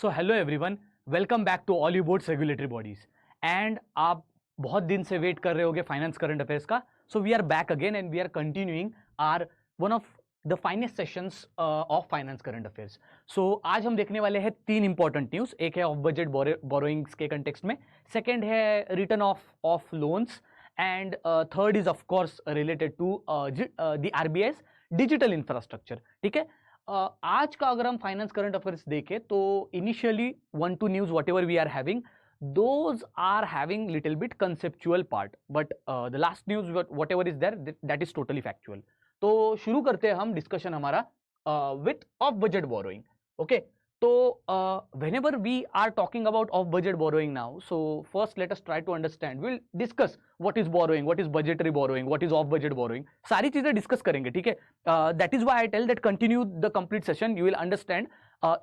So hello everyone, welcome back to all you boards regulatory bodies. And आप बहुत दिन से वेट कर रहे होगे फाइनेंस करंट अफेयर्स का। So we are back again and we are continuing our one of the finest sessions of finance current affairs. So आज हम देखने वाले हैं तीन इंपॉर्टेंट न्यूज। एक है ऑफ बजट बोरोइंग्स के कंटेक्स्ट में, सेकेंड है written off loans, and third is of course related to the RBI's digital infrastructure. ठीक है, आज का अगर हम फाइनेंस करंट अफेयर्स देखें तो initially 1-2 news whatever we are having, those are having little bit conceptual part, but the last news whatever is there that is totally factual. तो शुरू करते हैं हम डिस्कशन हमारा width of budget borrowing. Okay, तो whenever we are talking about off budget borrowing now, so first let us try to understand, we'll discuss what is borrowing, what is budgetary borrowing, what is off budget borrowing, सारी चीजें discuss करेंगे। ठीक है, that is why I tell that continue the complete session, you will understand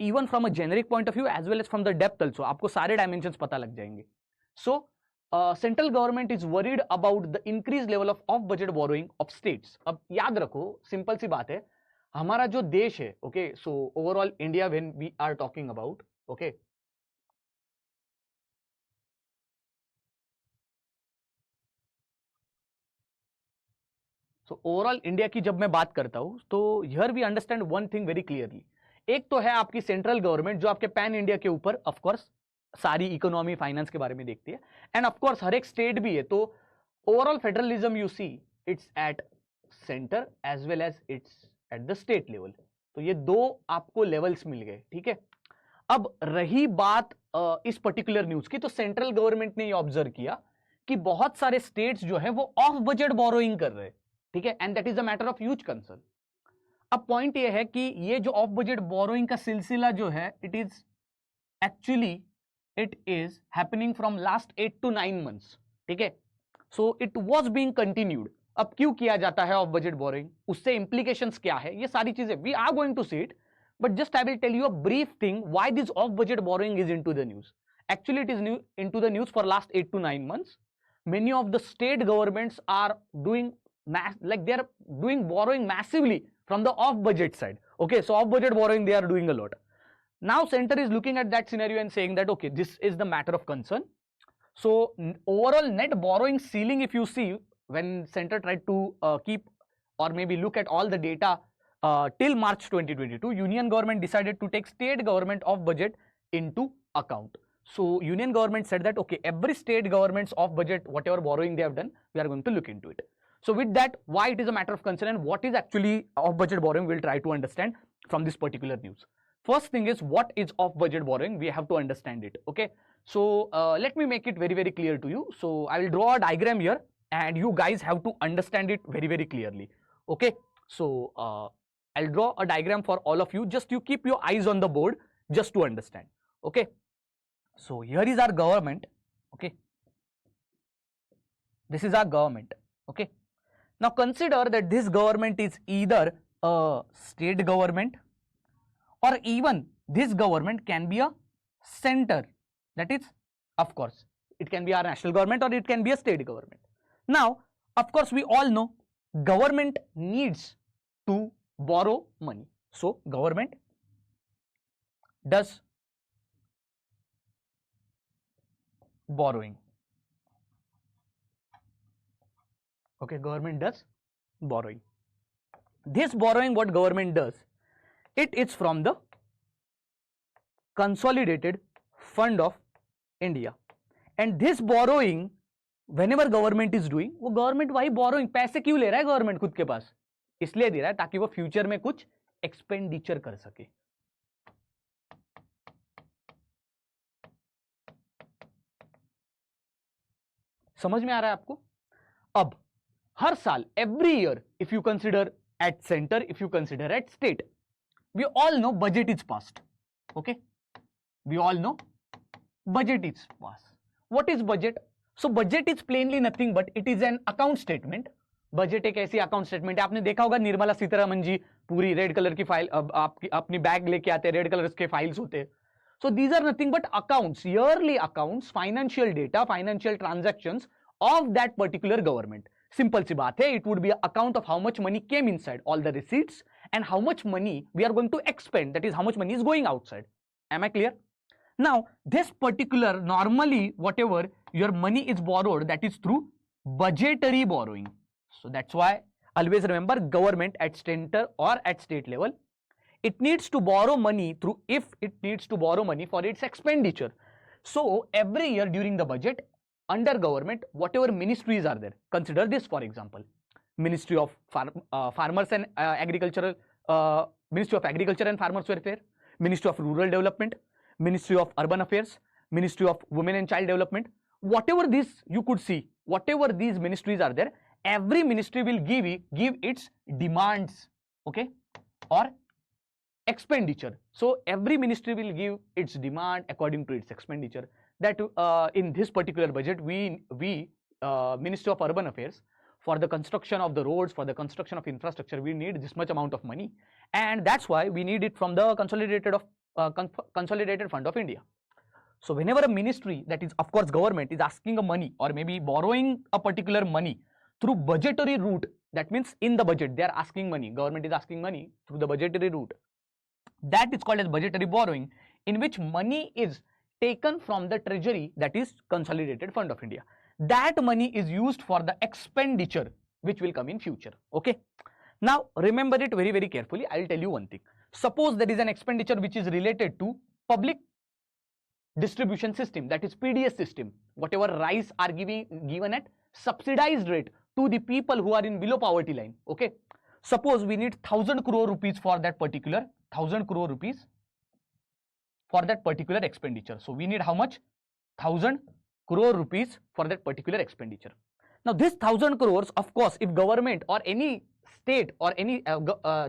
even from a generic point of view as well as from the depth also, आपको सारे dimensions पता लग जाएंगे। So central government is worried about the increase level of budget borrowing of states. अब याद रखो, simple सी बात है, हमारा जो देश है, okay, so overall India when we are talking about, okay, so overall India की जब मैं बात करता हूं तो here we understand one thing very clearly. एक तो है आपकी सेंट्रल गवर्नमेंट जो आपके पैन इंडिया के ऊपर ऑफकोर्स सारी इकोनॉमी फाइनेंस के बारे में देखती है, एंड ऑफकोर्स हर एक स्टेट भी है। तो overall federalism you see it's at centre as well as it's at the state level. तो ये दो आपको लेवल्स मिल गए। ठीक है, अब रही बात इस पर्टिकुलर न्यूज की, तो सेंट्रल गवर्नमेंट ने ये ऑब्जर्व किया कि बहुत सारे स्टेट्स जो है वो ऑफ बजट बोरोइंग कर रहे हैं। ठीक है, and that is a matter of huge concern. अब पॉइंट ये है कि ये जो ऑफ बजट बोरोइंग का सिलसिला जो है, it is actually it is happening from last 8 to 9 months। ठीक है, so it was being continued. अब क्यों किया जाता है ऑफ बजट बोरोइंग, उससे इंप्लीकेशंस क्या है, ये सारी चीजें we are going to see it, but just I will tell you a brief thing why this off budget borrowing is into the news. Actually it is into the news for last 8 to 9 months. Many of the state governments are doing like they are doing borrowing massively from the off budget side. Okay, so off budget borrowing they are doing a lot. Now center is looking at that scenario and saying that okay, this is the matter of concern. So overall net borrowing ceiling, if you see, when center tried to keep or maybe look at all the data till March 2022, Union government decided to take state government off budget into account. So Union government said that okay, every state government's off budget whatever borrowing they have done, we are going to look into it. So with that, why it is a matter of concern and what is actually off budget borrowing, we'll try to understand from this particular news. First thing is, what is off budget borrowing? We have to understand it. Okay, so let me make it very clear to you. So I will draw a diagram here and you guys have to understand it very clearly. Okay, so I'll draw a diagram for all of you. Just you keep your eyes on the board just to understand. Okay, so here is our government. Okay, this is our government. Okay, now consider that this government is either a state government or even this government can be a center. That is, of course, it can be our national government or it can be a state government. Now, of course, we all know government needs to borrow money. So government does borrowing. Okay, government does borrowing. This borrowing, what government does, it is from the consolidated fund of India, and this borrowing whenever government is doing, वो government वही borrowing, पैसे क्यों ले रहा है government खुद के पास, इसलिए दे रहा है ताकि वो फ्यूचर में कुछ एक्सपेंडिचर कर सके। समझ में आ रहा है आपको? अब हर साल every year, if you consider at centre, if you consider at state, we all know budget is passed. Okay, we all know budget is passed. What is budget? So budget is plainly nothing but it is an account statement. Budget एक ऐसी account statement है, आपने देखा होगा निर्मला सीतारमन जी पूरी red colour की file आपकी अपनी बैग लेके आते हैं, रेड कलर के फाइल्स होते हैं. So these are nothing but accounts, yearly accounts, financial data, financial transactions of that particular government. Simple सी बात है, it would be account of how much money came inside, all the receipts, and how much money we are going to expend, that is how much money is going outside. Am I clear? Now, this particular, normally whatever your money is borrowed, that is through budgetary borrowing. So that's why always remember, government at center or at state level, it needs to borrow money through, if it needs to borrow money for its expenditure. So every year during the budget, under government, whatever ministries are there, consider this for example, Ministry of Farmers and Agricultural, Ministry of Agriculture and Farmers Welfare, Ministry of Rural Development, Ministry of Urban Affairs, Ministry of Women and Child Development, whatever this you could see, whatever these ministries are there, every ministry will give its demands, okay, or expenditure. So every ministry will give its demand according to its expenditure. That in this particular budget, we Ministry of Urban Affairs, for the construction of the roads, for the construction of infrastructure, we need this much amount of money, and that's why we need it from the consolidated fund of India. So whenever a ministry, that is of course government, is asking a money or maybe borrowing a particular money through budgetary route, that means in the budget they are asking money, government is asking money through the budgetary route, that is called as budgetary borrowing, in which money is taken from the treasury, that is consolidated fund of India. That money is used for the expenditure which will come in future. Okay, now remember it very, very carefully. I will tell you one thing. Suppose there is an expenditure which is related to public distribution system, that is PDS system, whatever rice are given at subsidized rate to the people who are in below poverty line. Okay, suppose we need 1000 crore rupees for that particular 1000 crore rupees for that particular expenditure. So we need how much? 1000 crore rupees for that particular expenditure. Now this 1000 crores, of course, if government or any state or any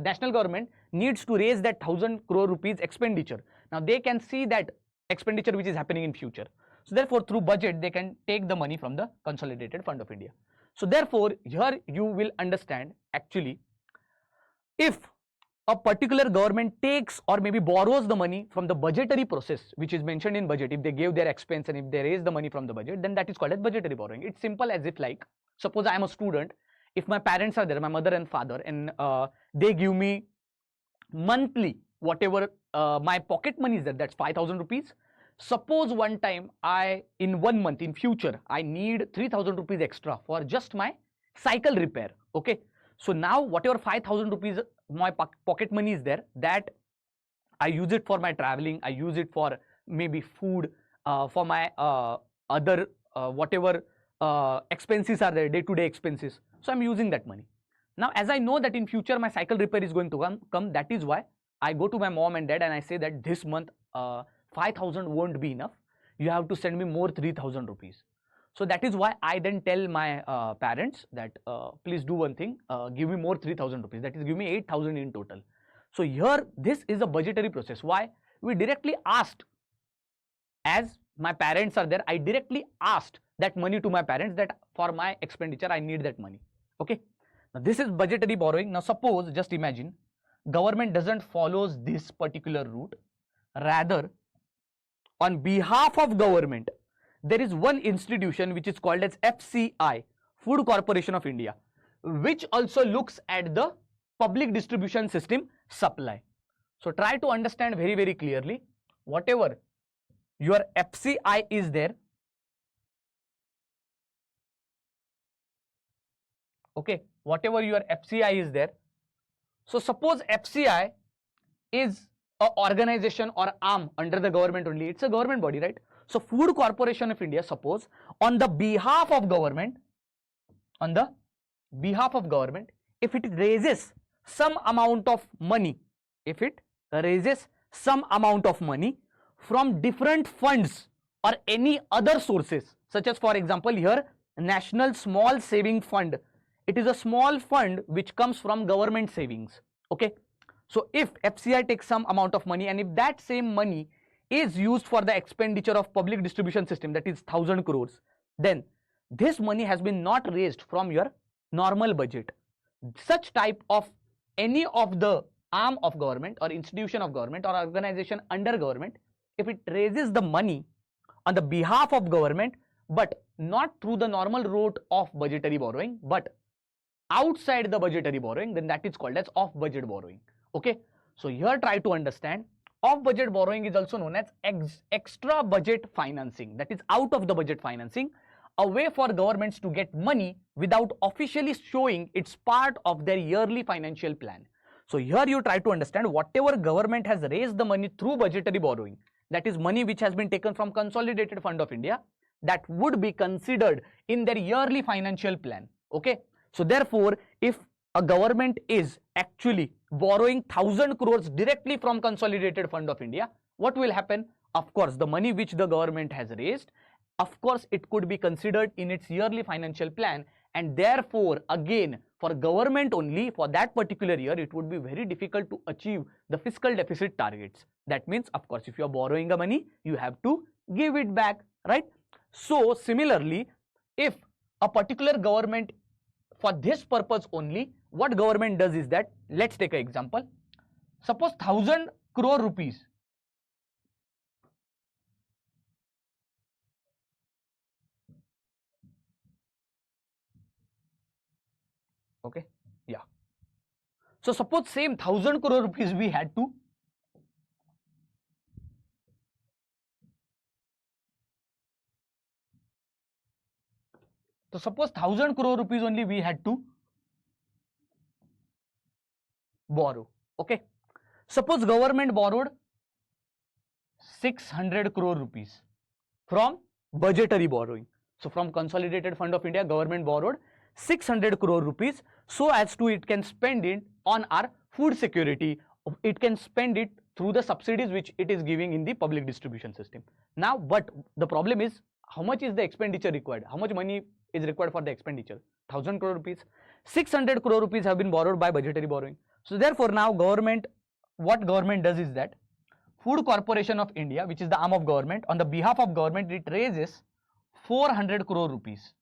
national government needs to raise that 1000 crore rupees expenditure, now they can see that expenditure which is happening in future. So therefore through budget they can take the money from the consolidated fund of India. So therefore here you will understand, actually, if a particular government takes or maybe borrows the money from the budgetary process which is mentioned in budget, if they gave their expense and if they raise the money from the budget, then that is called as budgetary borrowing. It's simple as if, like, suppose I am a student, if my parents are there, my mother and father, and they give me monthly whatever my pocket money is there, that's 5000 rupees. Suppose one time in 1 month in future I need 3000 rupees extra for just my cycle repair. Okay, so now whatever 5000 rupees my pocket money is there, that I use it for my traveling, I use it for maybe food, for my other whatever expenses are there, day-to-day expenses. So I'm using that money. Now as I know that in future my cycle repair is going to come, that is why I go to my mom and dad and I say that this month 5000 won't be enough, you have to send me more 3000 rupees. So that is why I then tell my parents that please do one thing, give me more 3000 rupees, that is give me 8000 in total. So here this is a budgetary process. Why? We directly asked, as my parents are there, I directly asked that money to my parents that for my expenditure I need that money. Okay, now this is budgetary borrowing. Now suppose, just imagine, government doesn't follow this particular route, rather on behalf of government there is one institution which is called as FCI, Food Corporation of India, which also looks at the public distribution system supply. So try to understand very, very clearly, whatever your FCI is there, okay, whatever your FCI is there. So suppose FCI is an organization or arm under the government only, it's a government body, right? So Food Corporation of India, suppose on the behalf of government, if it raises some amount of money, from different funds or any other sources, such as for example here National Small Saving Fund, it is a small fund which comes from government savings. Okay, so if FCI takes some amount of money and if that same money is used for the expenditure of public distribution system, that is 1000 crores, then this money has been not raised from your normal budget. Such type of any of the arm of government or institution of government or organization under government, if it raises the money on the behalf of government but not through the normal route of budgetary borrowing but outside the budgetary borrowing, then that is called as off budget borrowing. Okay, so here try to understand Off budget borrowing is also known as extra budget financing, that is out of the budget financing, a way for governments to get money without officially showing it's part of their yearly financial plan. So here you try to understand whatever government has raised the money through budgetary borrowing, that is money which has been taken from Consolidated Fund of India, that would be considered in their yearly financial plan. Okay, so therefore if a government is actually borrowing 1000 crores directly from Consolidated Fund of India, what will happen? Of course, the money which the government has raised, of course it could be considered in its yearly financial plan, and therefore again for government only for that particular year it would be very difficult to achieve the fiscal deficit targets. That means, of course, if you are borrowing the money, you have to give it back, right? So similarly, if a particular government, for this purpose only, what government does is that, let's take an example. Suppose 1000 crore rupees. Okay, yeah. So suppose same 1000 crore rupees we had to suppose 1000 crore rupees only we had to borrow. Okay, suppose government borrowed 600 crore rupees from budgetary borrowing. So from Consolidated Fund of India, government borrowed 600 crore rupees so as to it can spend it on our food security, it can spend it through the subsidies which it is giving in the public distribution system. Now, but the problem is, how much is the expenditure required? How much money is required for the expenditure? 1000 crore rupees. 600 crore rupees have been borrowed by budgetary borrowing. So therefore now government, what government does is that Food Corporation of India, which is the arm of government, on the behalf of government, it raises 400 crore rupees.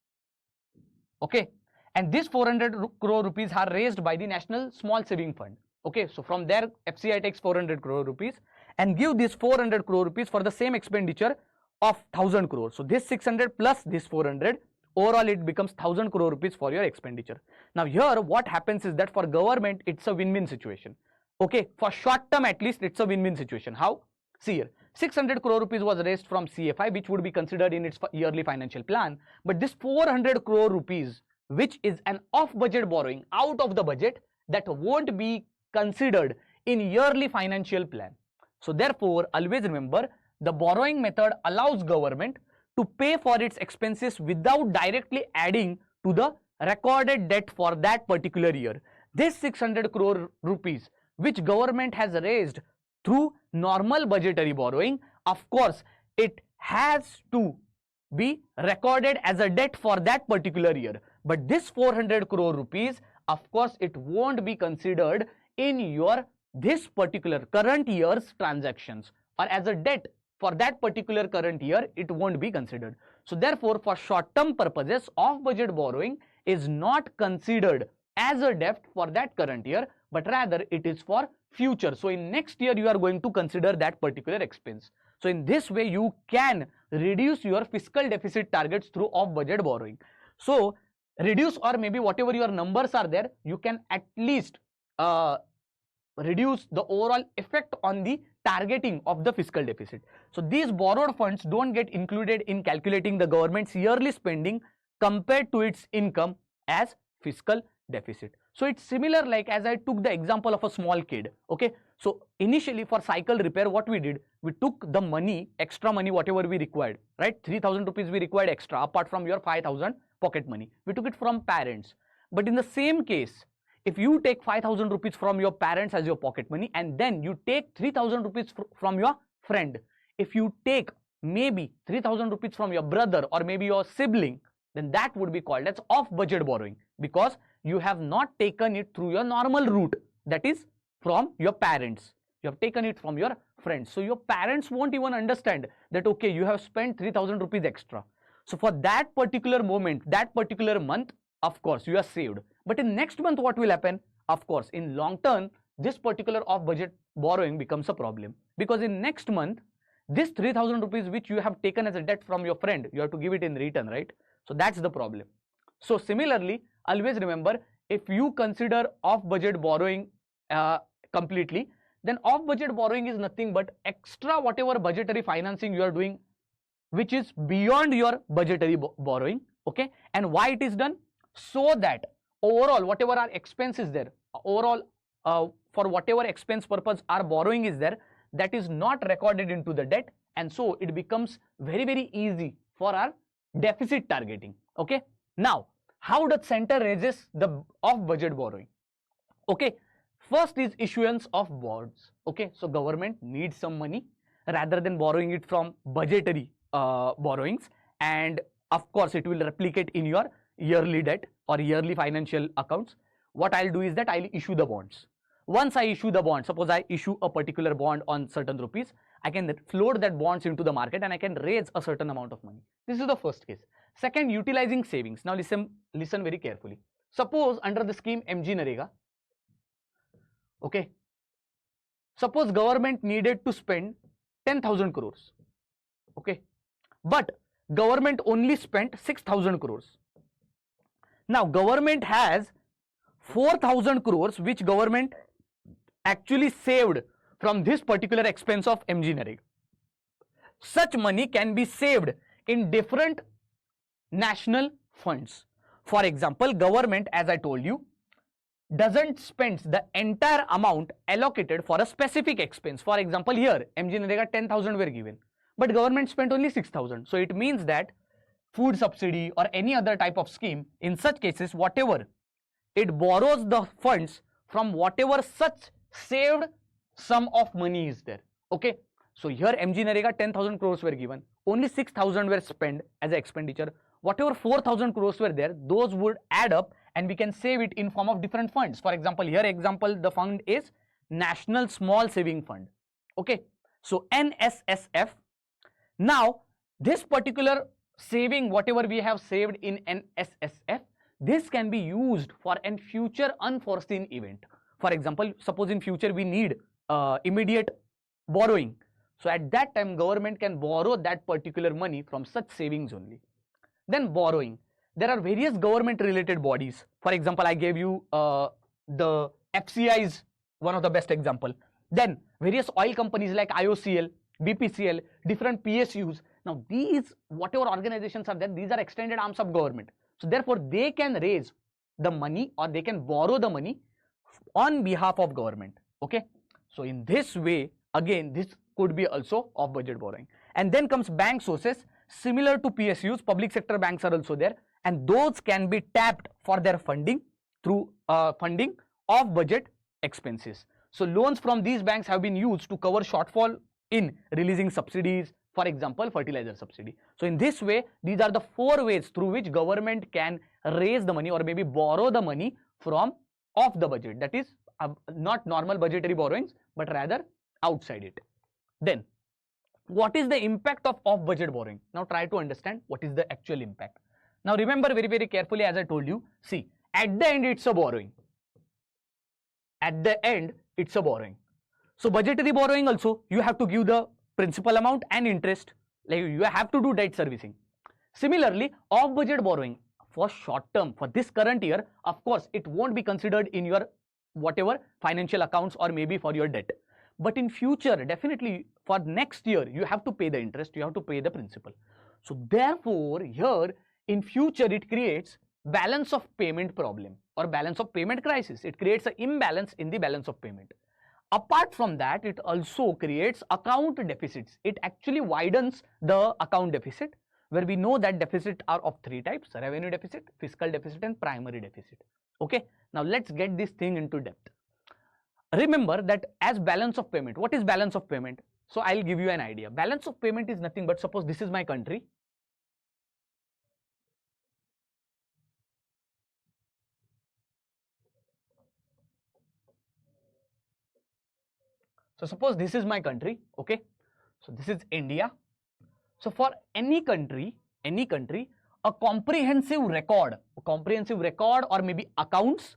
Okay, and this 400 crore rupees are raised by the National Small Saving Fund. Okay, so from there FCI takes 400 crore rupees and give this 400 crore rupees for the same expenditure of 1000 crore. So this 600 plus this 400, overall it becomes 1000 crore rupees for your expenditure. Now here what happens is that for government it's a win-win situation. Okay, for short term at least it's a win-win situation. How? See here, 600 crore rupees was raised from CFI, which would be considered in its yearly financial plan, but this 400 crore rupees, which is an off-budget borrowing, out of the budget, that won't be considered in yearly financial plan. So therefore, always remember, the borrowing method allows government to pay for its expenses without directly adding to the recorded debt for that particular year. This 600 crore rupees which government has raised through normal budgetary borrowing, of course it has to be recorded as a debt for that particular year, but this 400 crore rupees, of course it won't be considered in your this particular current year's transactions, or as a debt for that particular current year it won't be considered. So therefore for short term purposes, off budget borrowing is not considered as a debt for that current year, but rather it is for future. So in next year you are going to consider that particular expense. So in this way you can reduce your fiscal deficit targets through off budget borrowing. So reduce, or maybe whatever your numbers are there, you can at least reduce the overall effect on the targeting of the fiscal deficit. So these borrowed funds don't get included in calculating the government's yearly spending compared to its income as fiscal deficit. So it's similar like as I took the example of a small kid. Okay, so initially for cycle repair, what we did, we took the money, extra money, whatever we required, right? 3000 rupees we required extra apart from your 5000 pocket money. We took it from parents. But in the same case, if you take 5000 rupees from your parents as your pocket money and then you take 3000 rupees from your friend, if you take maybe 3000 rupees from your brother or maybe your sibling, then that would be called as off budget borrowing, because you have not taken it through your normal route, that is from your parents. You have taken it from your friends. So your parents won't even understand that okay, you have spent 3000 rupees extra. So for that particular moment, that particular month, of course you are saved. But in next month what will happen? Of course in long term this particular off budget borrowing becomes a problem, because in next month this 3000 rupees which you have taken as a debt from your friend, you have to give it in return, right? So that's the problem. So similarly, always remember, if you consider off budget borrowing completely, then off budget borrowing is nothing but extra whatever budgetary financing you are doing which is beyond your budgetary borrowing. Okay, and why it is done? So that overall whatever our expense is there, overall for whatever expense purpose our borrowing is there, that is not recorded into the debt, and so it becomes very easy for our deficit targeting. Okay, now how does center raises the off budget borrowing? Okay, first is issuance of bonds. Okay, so government needs some money rather than borrowing it from budgetary borrowings, and of course it will replicate in your yearly debt or yearly financial accounts. What I'll do is that I'll issue the bonds. Once I issue the bond, suppose I issue a particular bond on certain rupees, I can float that bonds into the market and I can raise a certain amount of money. This is the first case. Second, utilizing savings. Now listen very carefully. Suppose under the scheme MG Narega, okay, suppose government needed to spend 10,000 crores, okay, but government only spent 6,000 crores. Now government has 4,000 crores which government actually saved from this particular expense of MG Narega. Such money can be saved in different national funds. For example, government, as I told you, doesn't spend the entire amount allocated for a specific expense. For example, here MG Narega 10,000 were given, but government spent only 6,000. So it means that food subsidy or any other type of scheme, in such cases, whatever it borrows the funds from whatever such saved sum of money is there. Okay, so here MG Narega 10,000 crores were given, only 6,000 were spent as an expenditure. Whatever 4,000 crores were there, those would add up and we can save it in form of different funds. For example, here the fund is National Small Saving Fund. Okay, so NSSF. Now this particular saving, whatever we have saved in NSSF, this can be used for a future unforeseen event. For example, suppose in future we need immediate borrowing. So at that time government can borrow that particular money from such savings only. Then borrowing. There are various government related bodies. For example, I gave you the FCI is one of the best example. Then various oil companies like IOCL, BPCL, different PSUs. Now these whatever organizations are there, these are extended arms of government. So therefore they can raise the money or they can borrow the money on behalf of government. Okay, so in this way, again, this could be also off budget borrowing. And then comes bank sources. Similar to PSUs, public sector banks are also there, and those can be tapped for their funding through funding of budget expenses. So loans from these banks have been used to cover shortfall in releasing subsidies, for example, fertilizer subsidy. So in this way, these are the 4 ways through which government can raise the money or maybe borrow the money from off the budget. That is not normal budgetary borrowings, but rather outside it. Then what is the impact of off budget borrowing? Now try to understand what is the actual impact. Now remember very carefully, as I told you, see, at the end it's a borrowing. At the end it's a borrowing. So budgetary borrowing also, you have to give the principal amount and interest, like you have to do debt servicing. Similarly, off budget borrowing for short term, for this current year, of course it won't be considered in your whatever financial accounts or maybe for your debt. But in future, definitely for next year, you have to pay the interest, you have to pay the principal. So therefore, here in future, it creates balance of payment problem or balance of payment crisis. It creates an imbalance in the balance of payment. Apart from that, it also creates account deficits. It actually widens the account deficit, where we know that deficit are of 3 types: revenue deficit, fiscal deficit, and primary deficit. Okay, now let's get this thing into depth. Remember that as balance of payment, what is balance of payment? So I'll give you an idea. Balance of payment is nothing but, suppose this is my country. So suppose this is my country, okay? So this is India. So for any country, a comprehensive record or maybe accounts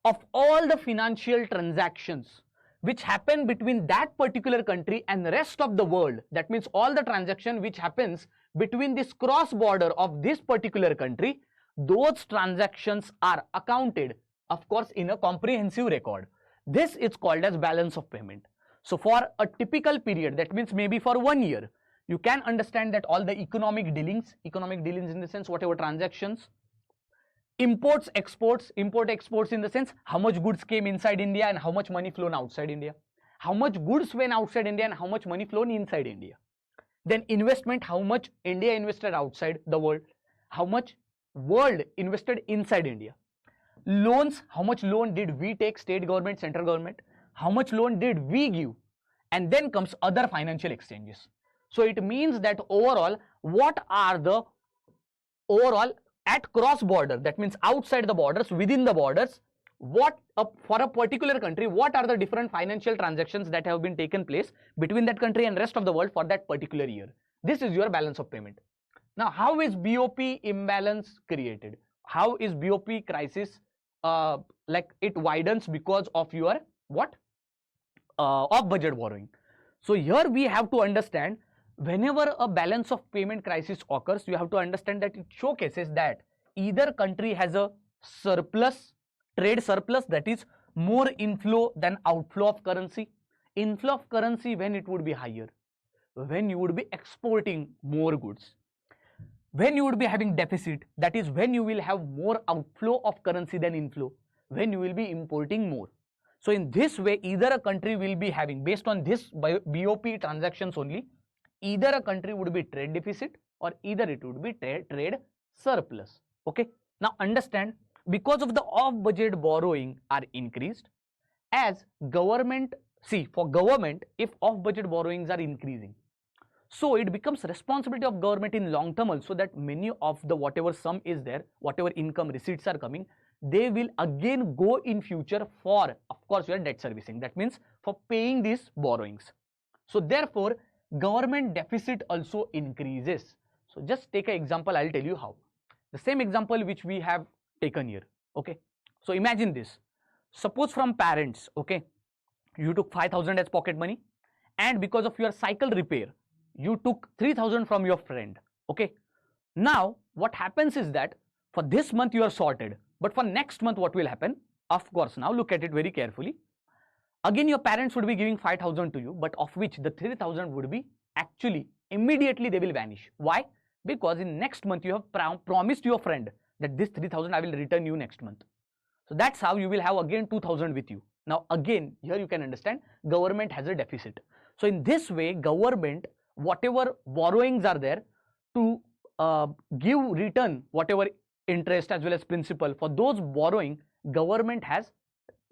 of all the financial transactions which happen between that particular country and the rest of the world. That means all the transaction which happens between this cross border of this particular country, those transactions are accounted, of course, in a comprehensive record. This is called as balance of payment. So for a typical period, that means maybe for 1 year, you can understand that all the economic dealings in the sense whatever transactions, imports, exports, import exports in the sense how much goods came inside India and how much money flown outside India, how much goods went outside India and how much money flown inside India. Then investment, how much India invested outside the world, how much world invested inside India. Loans, how much loan did we take, state government, central government, how much loan did we give, and then comes other financial exchanges. So it means that overall, what are the overall at cross border, that means outside the borders, within the borders, what for a particular country, what are the different financial transactions that have been taken place between that country and rest of the world for that particular year. This is your balance of payment. Now, how is BOP imbalance created? How is BOP crisis like it widens because of your what? Off budget borrowing. So here we have to understand, whenever a balance of payment crisis occurs, you have to understand that it showcases that either country has a surplus, trade surplus, that is more inflow than outflow of currency. Inflow of currency when it would be higher, when you would be exporting more goods. When you would be having deficit, that is when you will have more outflow of currency than inflow, when you will be importing more. So in this way, either a country will be having, based on this BOP transactions only, either a country would be trade deficit or either it would be trade surplus. Okay. Now understand, because of the off budget borrowing are increased, as government, see for government, if off budget borrowings are increasing, so it becomes responsibility of government in long term also that many of the whatever sum is there, whatever income receipts are coming, they will again go in future for, of course, your debt servicing. That means for paying these borrowings. So therefore, government deficit also increases. So just take an example, I'll tell you how. The same example which we have taken here. Okay. So imagine this. Suppose from parents, okay, you took 5,000 as pocket money, and because of your cycle repair, you took 3,000 from your friend. Okay. Now, what happens is that for this month you are sorted, but for next month what will happen? Of course, now look at it very carefully. Again, your parents would be giving 5,000 to you, but of which the 3,000 would be actually immediately they will vanish. Why? Because in next month you have promised your friend that this 3,000 I will return you next month. So that's how you will have again 2,000 with you. Now again, here you can understand government has a deficit. So in this way, government, whatever borrowings are there, to give return whatever interest as well as principal for those borrowing, government has,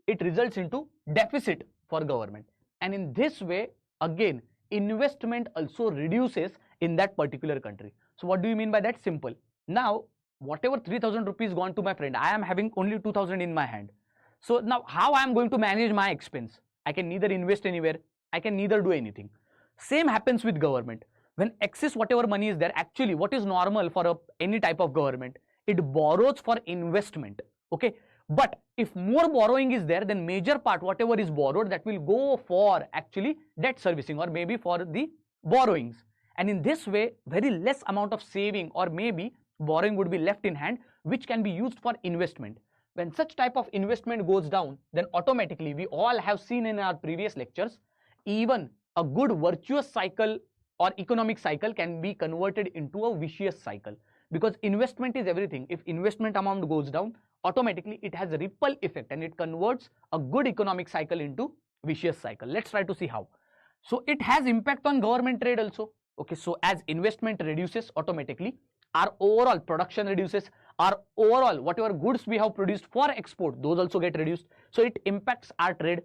it results into deficit for government, and in this way again investment also reduces in that particular country. So what do you mean by that? Simple. Now whatever 3,000 rupees gone to my friend, I am having only 2,000 in my hand. So now how I am going to manage my expense? I can neither invest anywhere, I can neither do anything. Same happens with government. When excess whatever money is there, actually what is normal for any type of government, it borrows for investment. Okay. But if more borrowing is there, then major part whatever is borrowed, that will go for actually debt servicing or maybe for the borrowings. And in this way, very less amount of saving or maybe borrowing would be left in hand, which can be used for investment. When such type of investment goes down, then automatically, we all have seen in our previous lectures, even a good virtuous cycle or economic cycle can be converted into a vicious cycle, because investment is everything. If investment amount goes down, automatically it has a ripple effect and it converts a good economic cycle into vicious cycle. Let's try to see how. So it has impact on government trade also. Okay, so as investment reduces, automatically our overall production reduces, our overall whatever goods we have produced for export, those also get reduced. So it impacts our trade.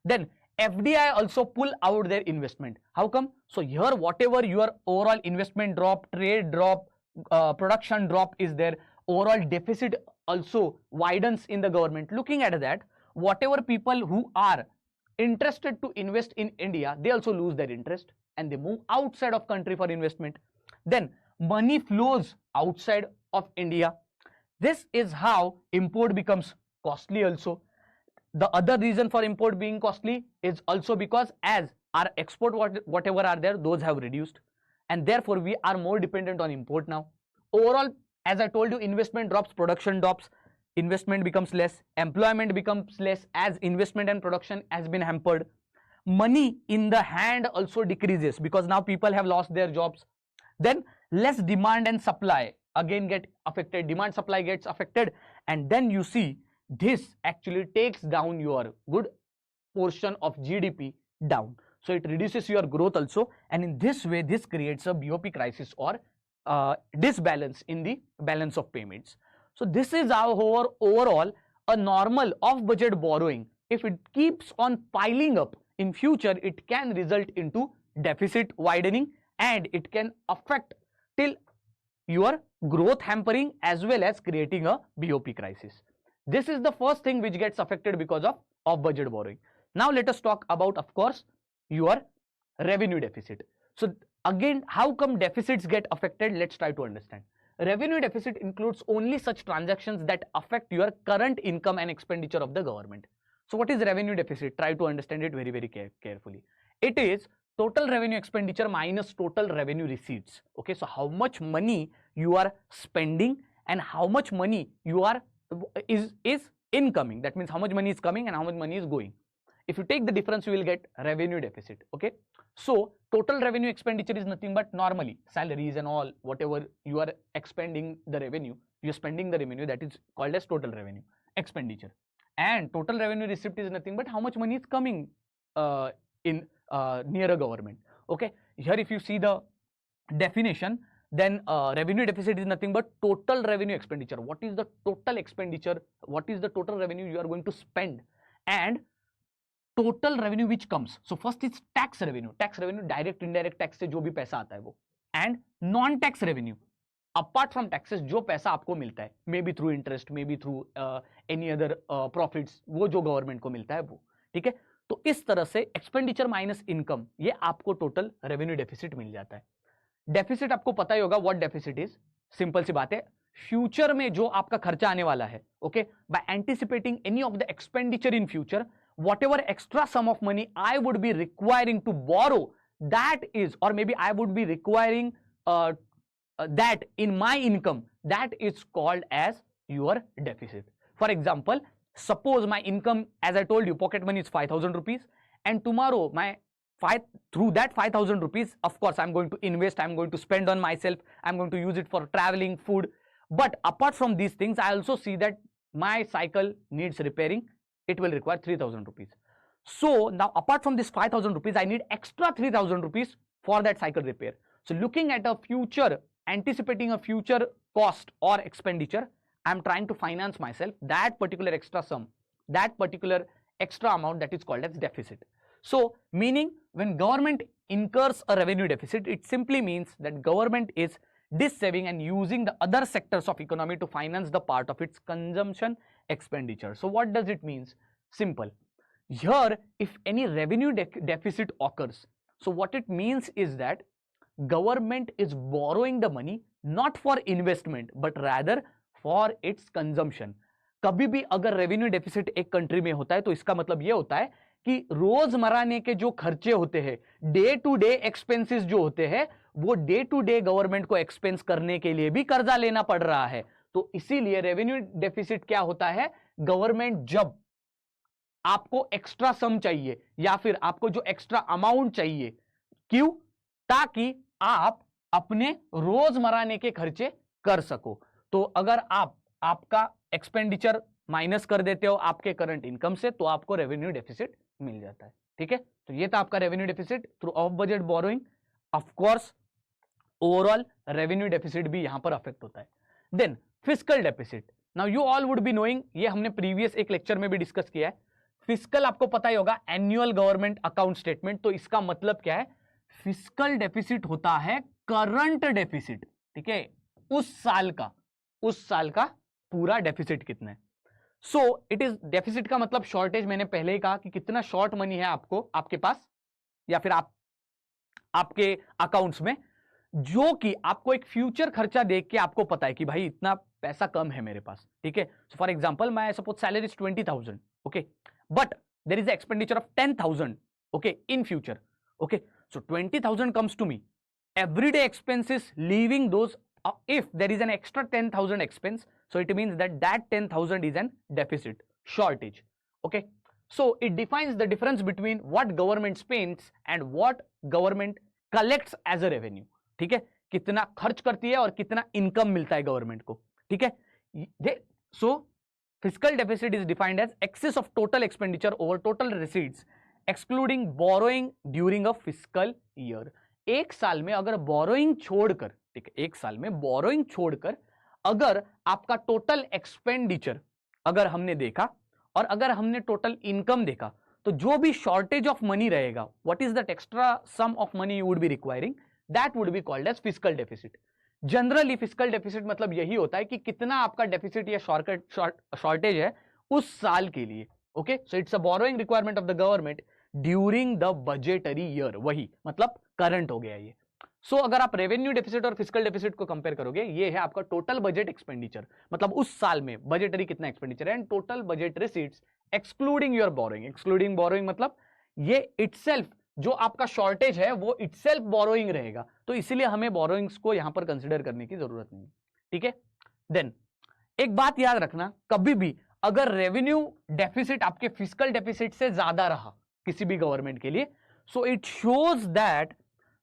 Then FDI also pull out their investment. How come? So here whatever your overall investment drop, trade drop, production drop is there, overall deficit also widens in the government. Looking at that, whatever people who are interested to invest in India, they also lose their interest and they move outside of country for investment. Then money flows outside of India. This is how import becomes costly also. The other reason for import being costly is also because as our export whatever are there, those have reduced, and therefore we are more dependent on import now. Overall, as I told you, investment drops, production drops, investment becomes less, employment becomes less as investment and production has been hampered. money in the hand also decreases because now people have lost their jobs. Then less demand and supply again get affected, demand supply gets affected, and then you see this actually takes down your good portion of GDP down. So it reduces your growth also, and in this way this creates a BOP crisis or disbalance in the balance of payments. So this is our overall a normal off budget borrowing. If it keeps on piling up in future, it can result into deficit widening, and it can affect till your growth hampering as well as creating a BOP crisis. This is the first thing which gets affected because of off budget borrowing. Now let us talk about, of course, your revenue deficit. So again, how come deficits get affected? Let's try to understand. Revenue deficit includes only such transactions that affect your current income and expenditure of the government. So what is revenue deficit? Try to understand it very, very carefully. It is total revenue expenditure minus total revenue receipts. Okay, so how much money you are spending and how much money you are is incoming. That means how much money is coming and how much money is going. If you take the difference, you will get revenue deficit. Okay, so total revenue expenditure is nothing but normally salaries and all, whatever you are expending the revenue, you are spending the revenue, that is called as total revenue expenditure. And total revenue receipt is nothing but how much money is coming in near a government. Okay, here if you see the definition, then revenue deficit is nothing but total revenue expenditure. What is the total expenditure? What is the total revenue you are going to spend? And total revenue which comes. So first is tax revenue direct indirect tax से जो भी पैसा आता है वो, and non tax revenue apart from taxes जो पैसा आपको मिलता है, may be through interest, may be through any other profits, वो जो गवर्नमेंट को मिलता है वो. ठीक है, तो इस तरह से एक्सपेंडिचर माइनस इनकम, ये आपको टोटल रेवेन्यू डेफिसिट मिल जाता है. डेफिसिट आपको पता ही होगा व्हाट डेफिसिट इज. सिंपल सी बात है, फ्यूचर में जो आपका खर्चा आने वाला है, okay, by anticipating any of the expenditure in future, whatever extra sum of money I would be requiring to borrow, that is, or maybe I would be requiring that in my income, that is called as your deficit. For example, suppose my income, as I told you, pocket money is 5,000 rupees, and tomorrow through that 5,000 rupees, of course I'm going to invest, I'm going to spend on myself, I'm going to use it for traveling, food. But apart from these things, I also see that my cycle needs repairing. It will require 3,000 rupees. So now apart from this 5,000 rupees, I need extra 3,000 rupees for that cycle repair. So looking at a future, anticipating a future cost or expenditure, I'm trying to finance myself that particular extra sum, that particular extra amount, that is called as deficit. So meaning when government incurs a revenue deficit, it simply means that government is dissaving and using the other sectors of economy to finance the part of its consumption expenditure. So what does it means? Simple. Here, if any revenue deficit occurs, so what it means is that government is borrowing the money not for investment but rather for its consumption. कभी भी अगर revenue deficit एक country में होता है तो इसका मतलब ये होता है कि रोजमर्रा के जो खर्चे होते हैं, डे टू डे एक्सपेंसेस जो होते हैं, वो डे टू डे गवर्नमेंट को एक्सपेंस करने के लिए भी कर्जा लेना पड़ रहा है. तो इसीलिए रेवेन्यू डेफिसिट क्या होता है? गवर्नमेंट जब आपको एक्स्ट्रा सम चाहिए या फिर आपको जो एक्स्ट्रा अमाउंट चाहिए, क्यों? ताकि आप अपने रोजमर्रा के खर्चे कर सको. तो अगर आपका एक्सपेंडिचर माइनस कर देते हो आपके करंट इनकम से, तो आपको रेवेन्यू डेफिसिट मिल जाता है. ठीक है, तो ये था आपका revenue deficit through off budget borrowing. Of course overall revenue deficit भी यहां पर अफेक्ट होता है. Then fiscal deficit. Now you all would be knowing, ये हमने प्रीवियस एक लेक्चर में भी डिस्कस किया है. फिस्कल आपको पता ही होगा, एनुअल गवर्नमेंट अकाउंट स्टेटमेंट. तो इसका मतलब क्या है? फिस्कल डेफिसिट होता है करंट डेफिसिट. ठीक है, उस साल का पूरा डेफिसिट कितना है. सो इट इज डेफिसिट का मतलब शॉर्टेज. मैंने पहले ही कहा कि कितना शॉर्ट मनी है आपको, आपके पास या फिर आपके अकाउंट्स में, जो कि आपको एक फ्यूचर खर्चा देख के आपको पता है कि भाई इतना पैसा कम है मेरे पास. ठीक है, so for example my suppose salary is 20,000, okay, but there is expenditure of 10,000, okay, in future. Okay, so 20,000 comes to me. Everyday expenses leaving those, if there is an extra 10,000 expense, so it means that 10,000 is an deficit, shortage. Okay, So it defines the difference between what government spends and what government collects as a revenue. ठीक है, कितना खर्च करती है और कितना income मिलता है गवर्नमेंट को. ठीक है, so fiscal deficit is defined as excess of total expenditure over total receipts excluding borrowing during a fiscal year. एक साल में अगर बोरोइंग छोड़कर, ठीक है, एक साल में बोरोइंग छोड़कर अगर आपका टोटल एक्सपेंडिचर अगर हमने देखा और अगर हमने टोटल इनकम देखा, तो जो भी शॉर्टेज ऑफ मनी रहेगा, what is that extra sum of money you would be requiring, that would be called as fiscal deficit. Generally fiscal deficit मतलब यही होता है कि कितना आपका डेफिसिट या शॉर्टेज है उस साल के लिए. Okay, so it's a borrowing requirement of the government during the budgetary year, वही मतलब करंट हो गया ये. सो अगर आप रेवेन्यू डेफिसिट और फिस्कल डेफिसिट को कंपेयर करोगे, ये है आपका टोटल बजट एक्सपेंडिचर, मतलब उस साल में बजटरी कितना एक्सपेंडिचर है, and total budget receipts excluding your borrowing. Excluding borrowing मतलब ये इटसेल्फ जो आपका शॉर्टेज है वो इटसेल्फ बोरोइंग रहेगा, तो इसीलिए हमें बोरोइंग्स को यहां पर कंसिडर करने की जरूरत नहीं. ठीक है, देन एक बात याद रखना, कभी भी अगर रेवेन्यू डेफिसिट आपके फिस्कल डेफिसिट से ज्यादा रहा किसी भी गवर्नमेंट के लिए, सो it shows that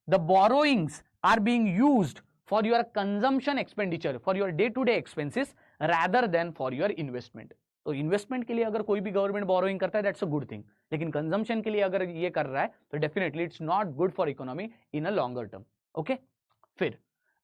the borrowings are being used for your consumption expenditure, for your day to day expenses rather than for your investment. तो इन्वेस्टमेंट के लिए अगर कोई भी गवर्नमेंट बोरोइंग करता है, दैट्स अ गुड थिंग, लेकिन कंजम्पशन के लिए अगर ये कर रहा है तो definitely it's not good for economy in a longer term. Okay, फिर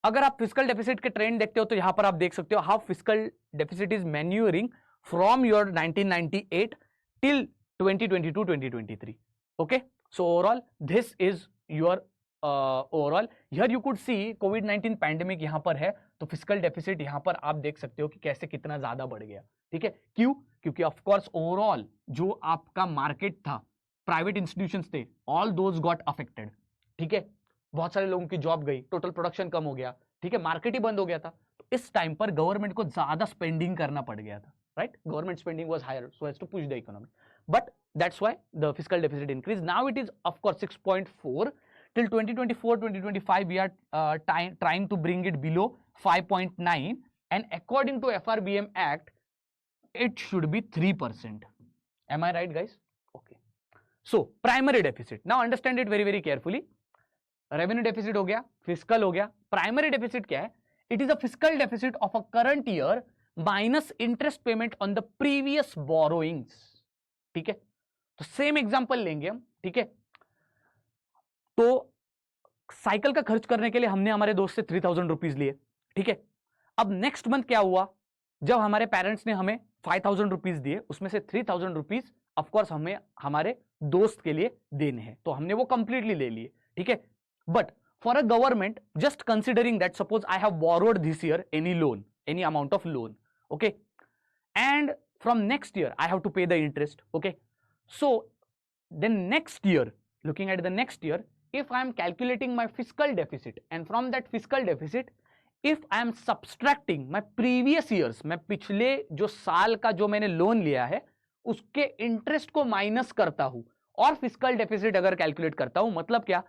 अगर आप फिस्कल डेफिसिट के ट्रेंड देखते हो तो यहां पर आप देख सकते हो how fiscal deficit is manuring from your 1998 till 2022-2023. Okay, so overall this is your overall. Here you could see covid pandemic यहां पर है, तो फिस्कल डेफिसिट यहां पर आप देख सकते हो कि कैसे कितना ज्यादा बढ़ गया. ठीक है, क्यों? क्योंकि ऑफ कोर्स ओवरऑल जो आपका मार्केट था, प्राइवेट इंस्टीट्यूशंस थे, ऑल दोज गॉट अफेक्टेड. ठीक है, बहुत सारे लोगों की जॉब गई, टोटल प्रोडक्शन कम हो गया. ठीक है, मार्केट ही बंद हो गया था, तो इस टाइम पर गवर्नमेंट को ज्यादा स्पेंडिंग करना पड़ गया था. Right, government spending was higher so as to push the economy, but that's why the fiscal deficit increase. Now it is of course 6.4. Till 2024-2025 we are trying to bring it below 5.9, and according to FRBM Act it should be 3%. Am I right, guys? Okay, so primary deficit, now understand it very very carefully. Revenue deficit हो गया, fiscal हो गया, primary deficit क्या है? It is a fiscal deficit of a current year minus interest payment on the previous borrowings. ठीक है, तो same example लेंगे हम. ठीक है, तो साइकिल का खर्च करने के लिए हमने हमारे दोस्त से 3000 रुपीज लिए. ठीक है, अब नेक्स्ट मंथ क्या हुआ, जब हमारे पेरेंट्स ने हमें 5000 रुपीज दिए, उसमें से 3000 रुपीज ऑफकोर्स हमें हमारे दोस्त के लिए देने हैं, तो हमने वो कंप्लीटली ले लिए. ठीक है, but for a government just considering that suppose I have borrowed this year any loan, any amount of loan, okay, and from next year I have to pay the interest. Okay, so then next year, looking at the next year, if I am calculating my fiscal deficit, and from that fiscal deficit if I am subtracting my previous years, मैं पिछले जो साल का जो मैंने loan लिया है उसके इंटरेस्ट को माइनस करता हूं और फिस्कल डेफिसिट अगर कैलकुलेट करता हूं, मतलब क्या,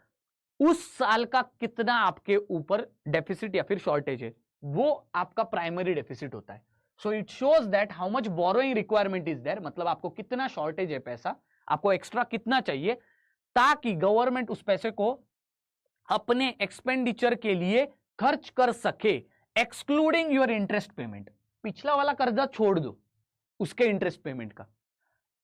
उस साल का कितना आपके ऊपर डेफिसिट या फिर शॉर्टेज है, वो आपका प्राइमरी डेफिसिट होता है. So it shows that how much borrowing requirement is there, मतलब आपको कितना शॉर्टेज है, पैसा आपको एक्स्ट्रा कितना चाहिए ताकि गवर्नमेंट उस पैसे को अपने एक्सपेंडिचर के लिए खर्च कर सके, एक्सक्लूडिंग योर इंटरेस्ट पेमेंट. पिछला वाला कर्जा छोड़ दो, उसके इंटरेस्ट पेमेंट का,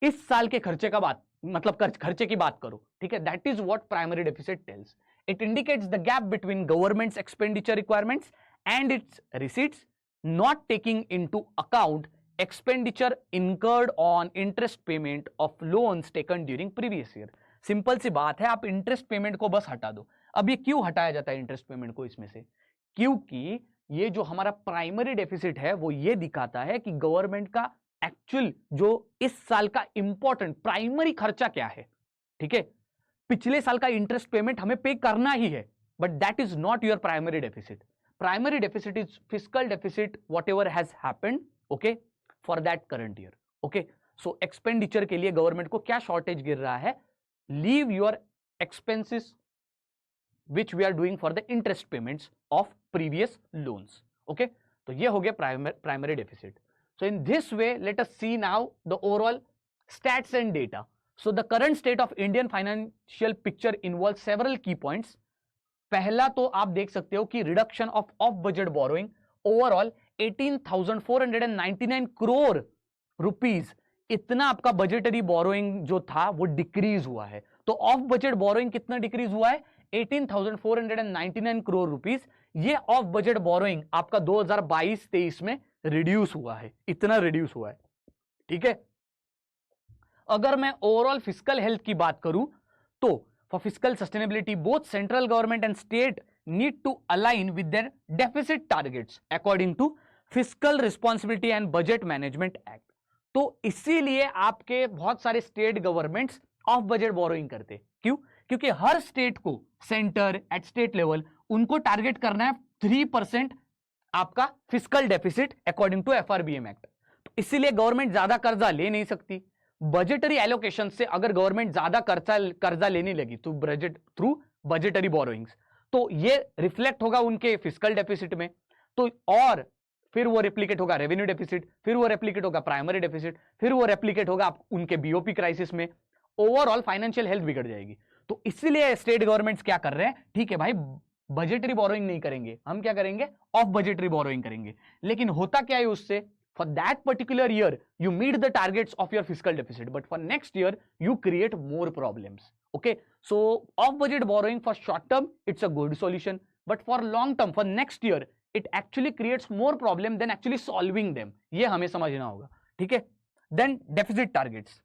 इस साल के खर्चे का बात, मतलब खर्चे की बात करो. ठीक है, that is what primary deficit tells. It indicates the gap between government's expenditure requirements and its receipts, not taking into account expenditure incurred on interest payment of loans taken during previous year. Simple सी बात है, आप interest payment को बस हटा दो. अब ये क्यों हटाया जाता है इंटरेस्ट पेमेंट को इसमें से, क्योंकि ये जो हमारा प्राइमरी डेफिसिट है वो ये दिखाता है कि गवर्नमेंट का एक्चुअल जो इस साल का इंपॉर्टेंट प्राइमरी खर्चा क्या है. ठीक है, पिछले साल का इंटरेस्ट पेमेंट हमें पे करना ही है, but that is not your primary deficit. Primary deficit is fiscal deficit what ever has happened, okay, for that current year. Okay, so expenditure के लिए गवर्नमेंट को क्या शॉर्टेज गिर रहा है, leave your expenses which we are doing for the interest payments of previous loans. Okay, तो ये हो गया primary deficit. So in this way let us see now the overall stats and data. So the current state of Indian financial picture involve several की points. पहला तो आप देख सकते हो कि reduction of budget borrowing overall 18,499 crore rupees, इतना आपका बजटरी बोरोइंग जो था वो डिक्रीज हुआ है। तो ऑफ बजट बोरोइंग कितना डिक्रीज हुआ है? 18,499 करोड़ रुपीज। ये ऑफ बजट बोरोइंग आपका 2022-23 में रिड्यूस हुआ है, इतना रिड्यूस हुआ है। ठीक है, अगर मैं ओवरऑल फिस्कल हेल्थ की बात करूं तो for fiscal sustainability both central government and state need to align with their deficit targets according to fiscal responsibility and budget management act. तो इसीलिए आपके बहुत सारे state governments off budget borrowing करते। क्यों? क्योंकि हर स्टेट को सेंटर एट स्टेट लेवल उनको टारगेट करना है 3% आपका fiscal deficit according to FRBM act. तो इसीलिए गवर्नमेंट ज्यादा कर्जा ले नहीं सकती। बजटरी एलोकेशन से अगर गवर्नमेंट ज्यादा कर्जा लेने लगी तो बजट थ्रू बजटरी बोरोइंग्स, तो ये रिफ्लेक्ट होगा उनके फिस्कल डेफिसिट में। तो और फिर वो रेप्लिकेट होगा रेवेन्यू डेफिसिट, फिर वो रेप्लिकेट होगा प्राइमरी डेफिसिट, फिर वो रेप्लिकेट होगा उनके बीओपी क्राइसिस में। ओवरऑल फाइनेंशियल हेल्थ बिगड़ जाएगी। तो इसलिए स्टेट गवर्नमेंट्स क्या कर रहे हैं, ठीक है भाई बजटरी बोरोइंग नहीं करेंगे, हम क्या करेंगे, ऑफ बजटरी बोरोइंग करेंगे। लेकिन होता क्या है उससे, for that particular year you meet the targets of your fiscal deficit, but for next year you create more problems. Okay, so off budget borrowing for short term it's a good solution, but for long term for next year it actually creates more problem than actually solving them. ये हमें समझना होगा। ठीक है, then deficit targets,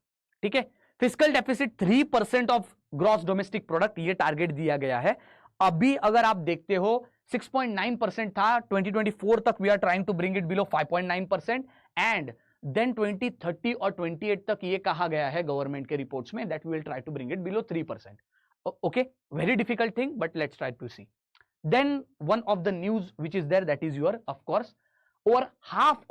ठीक है, fiscal deficit 3% of gross domestic product ये target दिया गया है। अभी अगर आप देखते हो 6.9% था 2024 तक, we are trying to bring it below 5.9% and then 2030 और 28 तक ये कहा गया है गवर्नमेंट के रिपोर्ट्स में that we will try to bring it below 3%। Okay, very difficult thing but let's try to see. Then one of the news which is there that is your of course over half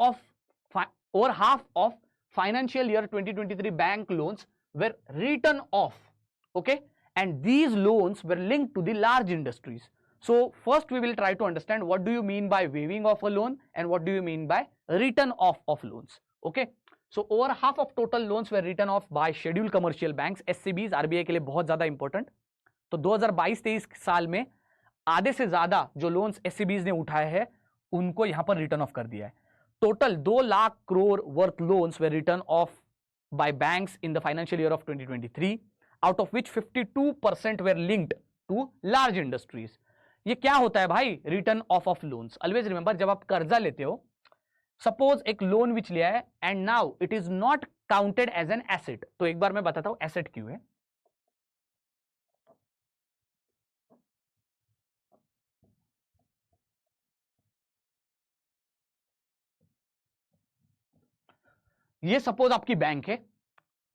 of financial year 2023 bank loans were written off, okay, and these loans were linked to the large industries. So first we will try to understand what do you mean by waiving of a loan and what do you mean by written off of loans. Okay, so over half of total loans were written off by scheduled commercial banks, SCBs, RBI के लिए बहुत ज्यादा important. तो 2022-23 साल में आधे से ज्यादा जो लोन्स SCBs ने उठाए हैं उनको यहां पर रिटर्न ऑफ कर दिया है। Total 2 lakh crore worth loans were written off by banks in the financial year of 2023, out of which 52% were linked to large industries. ये क्या होता है भाई, written off loans? Always remember, जब आप कर्जा लेते हो, सपोज एक लोन विच लिया है and now it is not counted as an asset. तो एक बार मैं बताता हूं एसेट क्यों है। ये सपोज आपकी बैंक है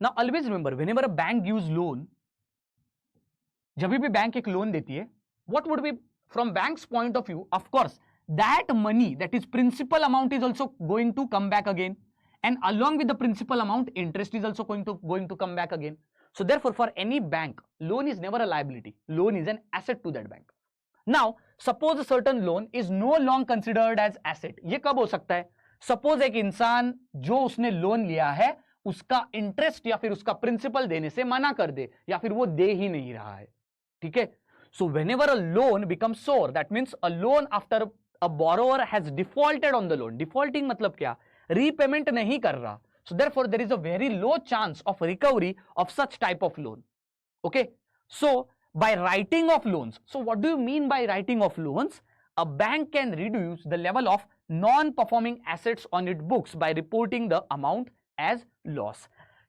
ना। Always remember whenever a bank gives loan, जब भी बैंक एक लोन देती है, what would be from banks point of view, of course that money that is principal amount is also going to come back again and along with the principal amount interest is also going to come back again. So therefore for any bank loan is never a liability, loan is an asset to that bank. Now suppose a certain loan is no longer considered as asset. ये कब हो सकता है? Suppose एक इंसान जो उसने loan लिया है उसका इंटरेस्ट या फिर उसका प्रिंसिपल देने से मना कर दे या फिर वो दे ही नहीं रहा है। ठीक है, so whenever a loan becomes sour, that means a loan after a borrower has defaulted on the loan. Defaulting मतलब क्या, रीपेमेंट नहीं कर रहा। So therefore there is a very low chance of recovery of such type of loan. Okay, so by writing of loans, so what do you mean by writing of loans? A bank can reduce the level of non-performing assets on its books by reporting the amount as loss.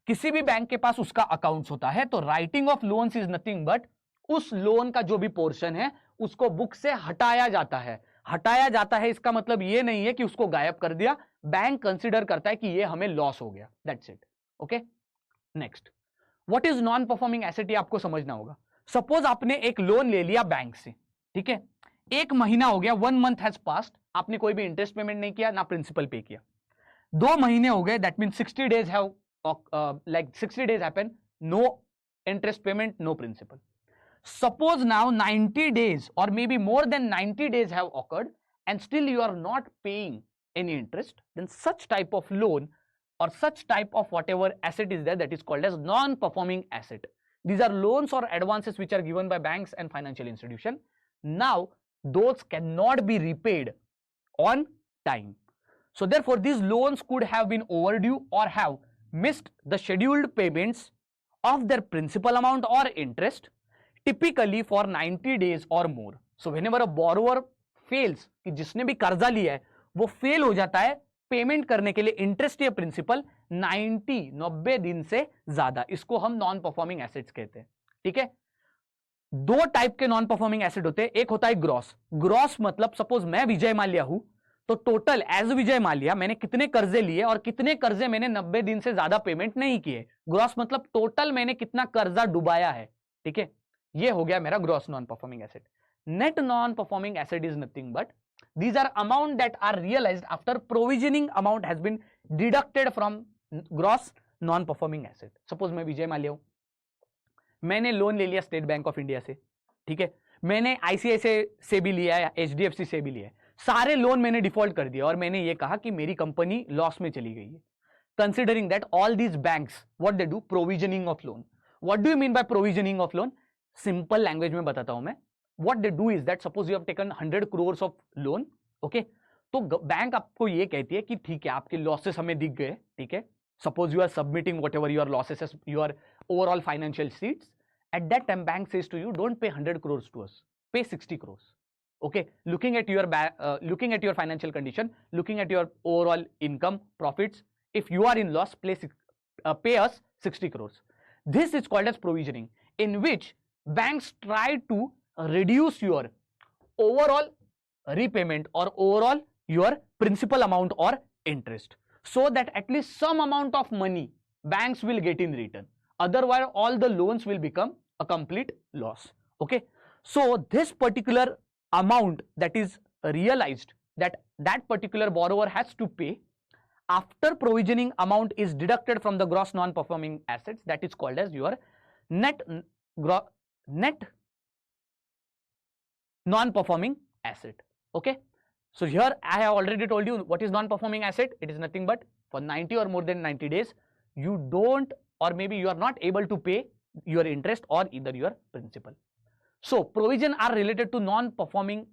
किसी भी bank के पास उसका accounts होता है, तो writing of loans is nothing but उस loan का जो भी पोर्शन है उसको बुक से हटाया जाता है। हटाया जाता है इसका मतलब ये नहीं है कि उसको गायब कर दिया, बैंक कंसिडर करता है कि ये हमें लॉस हो गया, that's it. Okay, next, what is non performing asset, ये आपको समझना होगा। सपोज आपने एक लोन ले लिया बैंक से, ठीक है, एक महीना हो गया, 1 month हैज पास्ड, आपने कोई भी इंटरेस्ट पेमेंट नहीं किया ना प्रिंसिपल पे किया। 2 महीने हो गए, that means 60 days have like 60 days happen, no interest payment, no principal. Suppose now 90 days or maybe more than 90 days have occurred and still you are not paying any interest, then such type of loan or such type of whatever asset is there, that is called as non-performing asset. These are loans or advances which are given by banks and financial institution. Now those cannot be repaid on time. So therefore these loans could have been overdue or have missed the scheduled payments of their principal amount or interest, typically for 90 days or more. So whenever a borrower fails, कि जिसने भी कर्जा लिया है वो fail हो जाता है पेमेंट करने के लिए इंटरेस्ट या प्रिंसिपल 90 दिन से ज्यादा, इसको हम नॉन परफॉर्मिंग एसेट्स कहते हैं. ठीक है, दो टाइप के नॉन परफॉर्मिंग एसेट होते हैं. एक होता है ग्रॉस. ग्रॉस मतलब सपोज मैं विजय माल्या हूं, तो टोटल एज विजय माल्या मैंने कितने कर्जे लिए और कितने कर्जे मैंने 90 दिन से ज्यादा पेमेंट नहीं किए. ग्रॉस मतलब टोटल मैंने कितना कर्जा डुबाया है. ठीक है, ये हो गया मेरा gross non performing asset. Net non performing asset is nothing but these are amount that are realized after provisioning amount has been deducted from gross non performing asset. Suppose मैं विजय माल्या हूं, मैंने लोन ले लिया स्टेट बैंक ऑफ इंडिया से. ठीक है, मैंने ICICI से भी लिया है, एचडीएफसी से भी लिया है, सारे लोन मैंने डिफॉल्ट कर दिया और मैंने ये कहा कि मेरी कंपनी लॉस में चली गई है. Considering that all these banks what they do, provisioning of loan. What do you mean by provisioning of loan? Simple language में बताता हूं मैं. What they do is that suppose you have taken 100 crores of loan, okay? तो bank आपको ये कहती है कि ठीक है आपके लॉसेस हमें दिख गए. ठीक है, suppose you are submitting whatever your losses as your overall financial sheets. At that time bank says to you, don't pay 100 crores to us, pay 60 crores. Okay, looking at your financial condition, looking at your overall income, profits, if you are in loss, pay us 60 crores. This is called as provisioning, in which banks try to reduce your overall repayment or overall your principal amount or interest, so that at least some amount of money banks will get in return. Otherwise all the loans will become a complete loss. Okay, so this particular amount that is realized, that particular borrower has to pay after provisioning amount is deducted from the gross non performing assets, that is called as your net non-performing asset. Okay, so here I have already told you what is non-performing asset. It is nothing but for 90 or more than 90 days you don't, or maybe you are not able to pay your interest or either your principal. So provision are related to non-performing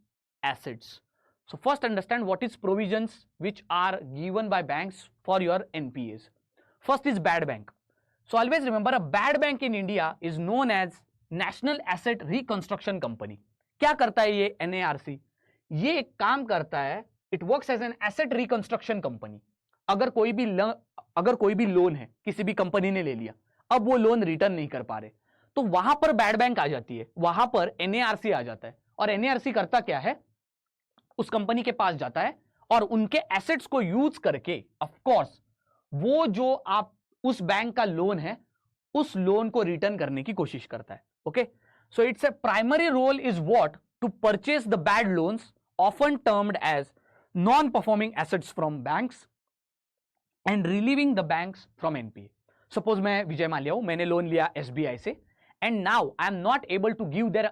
assets. So first understand what is provisions which are given by banks for your NPAs. First is bad bank. So always remember, a bad bank in India is known as National Asset Reconstruction Company. क्या करता है ये NARC? ये एक काम करता है, it works as an asset reconstruction company. अगर कोई भी लोन है किसी भी कंपनी ने ले लिया, अब वो लोन रिटर्न नहीं कर पा रहे, तो वहां पर बैड बैंक आ जाती है, वहां पर NARC आ जाता है. और NARC करता क्या है, उस कंपनी के पास जाता है और उनके एसेट्स को यूज करके ऑफ कोर्स वो जो आप उस बैंक का लोन है उस लोन को रिटर्न करने की कोशिश करता है. Okay, so its a primary role is what? To purchase the bad loans, often termed as non-performing assets from banks and relieving the banks from NPA. Suppose मैं विजय माल्या हूं, मैंने लोन लिया SBI से and now I am not able to give their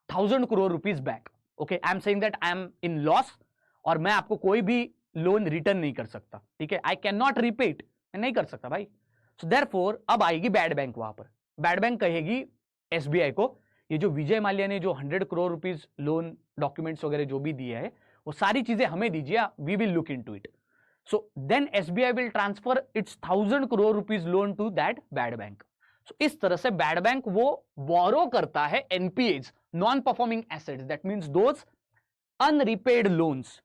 1000 crore rupees back. Okay, I am saying that I am in loss और मैं आपको कोई भी लोन रिटर्न नहीं कर सकता. ठीक है, I cannot repay it, मैं नहीं कर सकता भाई. So therefore अब आएगी बैड बैंक. वहां पर बैड बैंक कहेगी SBI को, ये जो विजय माल्या ने जो 100 करोड़ रुपीस लोन डॉक्यूमेंट्स वगैरह जो भी दिए है वो सारी चीजें हमें दीजिए, we will look into it. So then SBI will transfer its 1000 crore rupees loan to that bad bank. So इस तरह से बैड बैंक वो बोरो करता है NPAs, non performing assets, that means those unrepaid loans,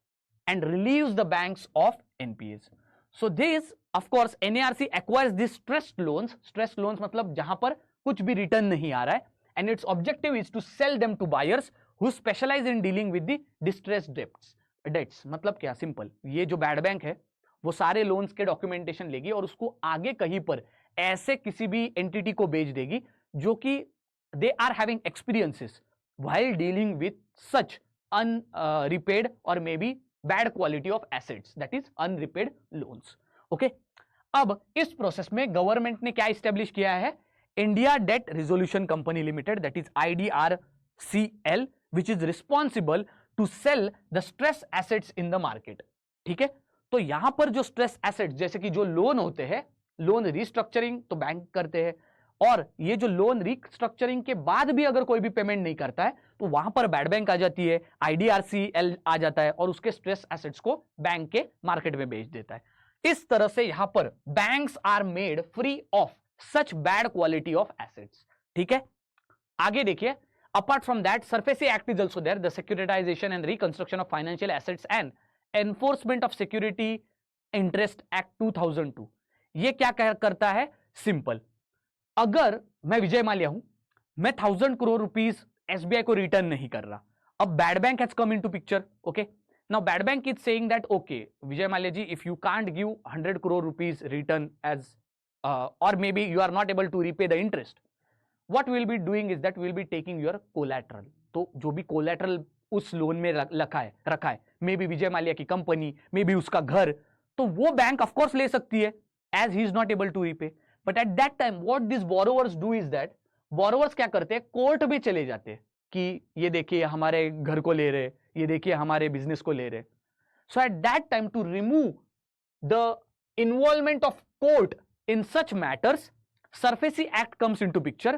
and relieves the banks of NPAs. So this of course NARC acquires this stressed loans. Stressed loans मतलब जहां पर कुछ भी रिटर्न नहीं आ रहा है, and its objective is to sell them to buyers who specialize in dealing with the distressed debts. मतलब क्या, सिंपल, ये जो बैड बैंक है वो सारे लोन्स के डॉक्यूमेंटेशन लेगी और उसको आगे कहीं पर ऐसे किसी भी एंटिटी को बेच देगी जो कि they are having experiences while dealing with such unrepaid or maybe bad quality of assets, that is unrepaid loans. Okay, अब इस प्रोसेस में गवर्नमेंट ने क्या इस्टेब्लिश किया है, India debt resolution company limited, that is IDRCL, which is responsible to sell the stress assets in the market. ठीक है, तो यहां पर जो स्ट्रेस एसेट जैसे कि जो लोन होते हैं, लोन रिस्ट्रक्चरिंग तो बैंक करते हैं, और ये जो लोन रिस्ट्रक्चरिंग के बाद भी अगर कोई भी पेमेंट नहीं करता है तो वहां पर बैड बैंक आ जाती है, आईडीआरसीएल आ जाता है और उसके स्ट्रेस एसेट्स को बैंक के मार्केट में बेच देता है। इस तरह से यहां पर banks are made free of such bad quality of assets. ठीक है, आगे देखिए, apart from that SARFAESI Act is also there, the securitization and reconstruction of financial assets and enforcement of security interest act 2002। ये क्या करता है, simple, अगर मैं विजय माल्या हूं, मैं 1000 करोड़ रुपीस एसबीआई को रिटर्न नहीं कर रहा, अब bad bank has come into picture. Okay, now bad bank is saying that okay Vijay Mallya ji, if you can't give 100 crore rupees return as or maybe you are not able to repay the interest, what we will be doing is that we will be taking your collateral। तो जो भी collateral उस loan में रखा है may be Vijay Mallya की company, may be उसका घर, तो वो बैंक ऑफ कोर्स ले सकती है as he is not able to repay. But at that time what this borrowers do is that, borrowers क्या करते हैं, कोर्ट में चले जाते हैं कि ये देखिए हमारे घर को ले रहे, ये देखिए हमारे बिजनेस को ले रहे। So at that time to remove the involvement of court in such matters, SARFAESI Act comes into picture.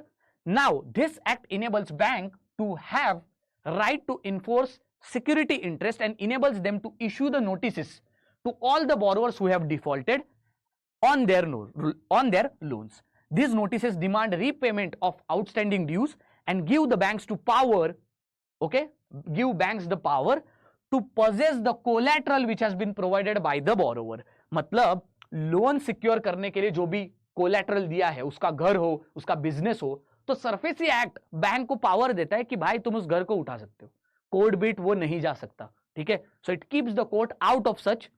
Now this act enables bank to have right to enforce security interest and enables them to issue the notices to all the borrowers who have defaulted on their loans. These notices demand repayment of outstanding dues and give the banks the power to possess the collateral which has been provided by the borrower। मतलब loan secure करने के लिए जो भी collateral दिया है, उसका घर हो, उसका बिजनेस हो, तो सरफेसी एक्ट बैंक को पावर देता है कि भाई तुम उस घर को उठा सकते हो, कोर्ट बीट वो नहीं जा सकता। ठीक है, so it keeps the court out of such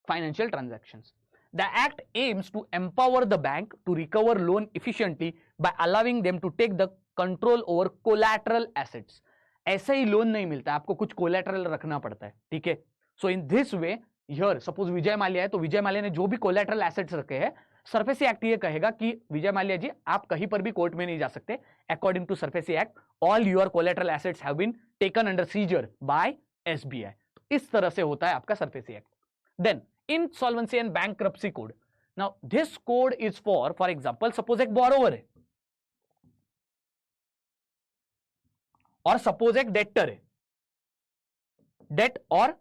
financial transactions. The act aims to empower the bank to recover loan efficiently by allowing them to take the control over collateral assets. ऐसे ही loan नहीं मिलता, आपको कुछ collateral रखना पड़ता है। ठीक है, so in this way here suppose Vijay Mallya है, तो विजय माल्या ने जो भी कोलैटरल एसेट्स रखे हैं, सरफेसी एक्ट ये कहेगा कि विजय माल्या जी आप कहीं पर भी कोर्ट में नहीं जा सकते, according to SARFAESI act all your collateral assets have been taken under seizure by SBI. तो इस तरह से होता है आपका SARFAESI act. Then insolvency and bankruptcy code. Now this code is for example suppose एक बोरोवर है और सपोज एक डेटर है, डेट और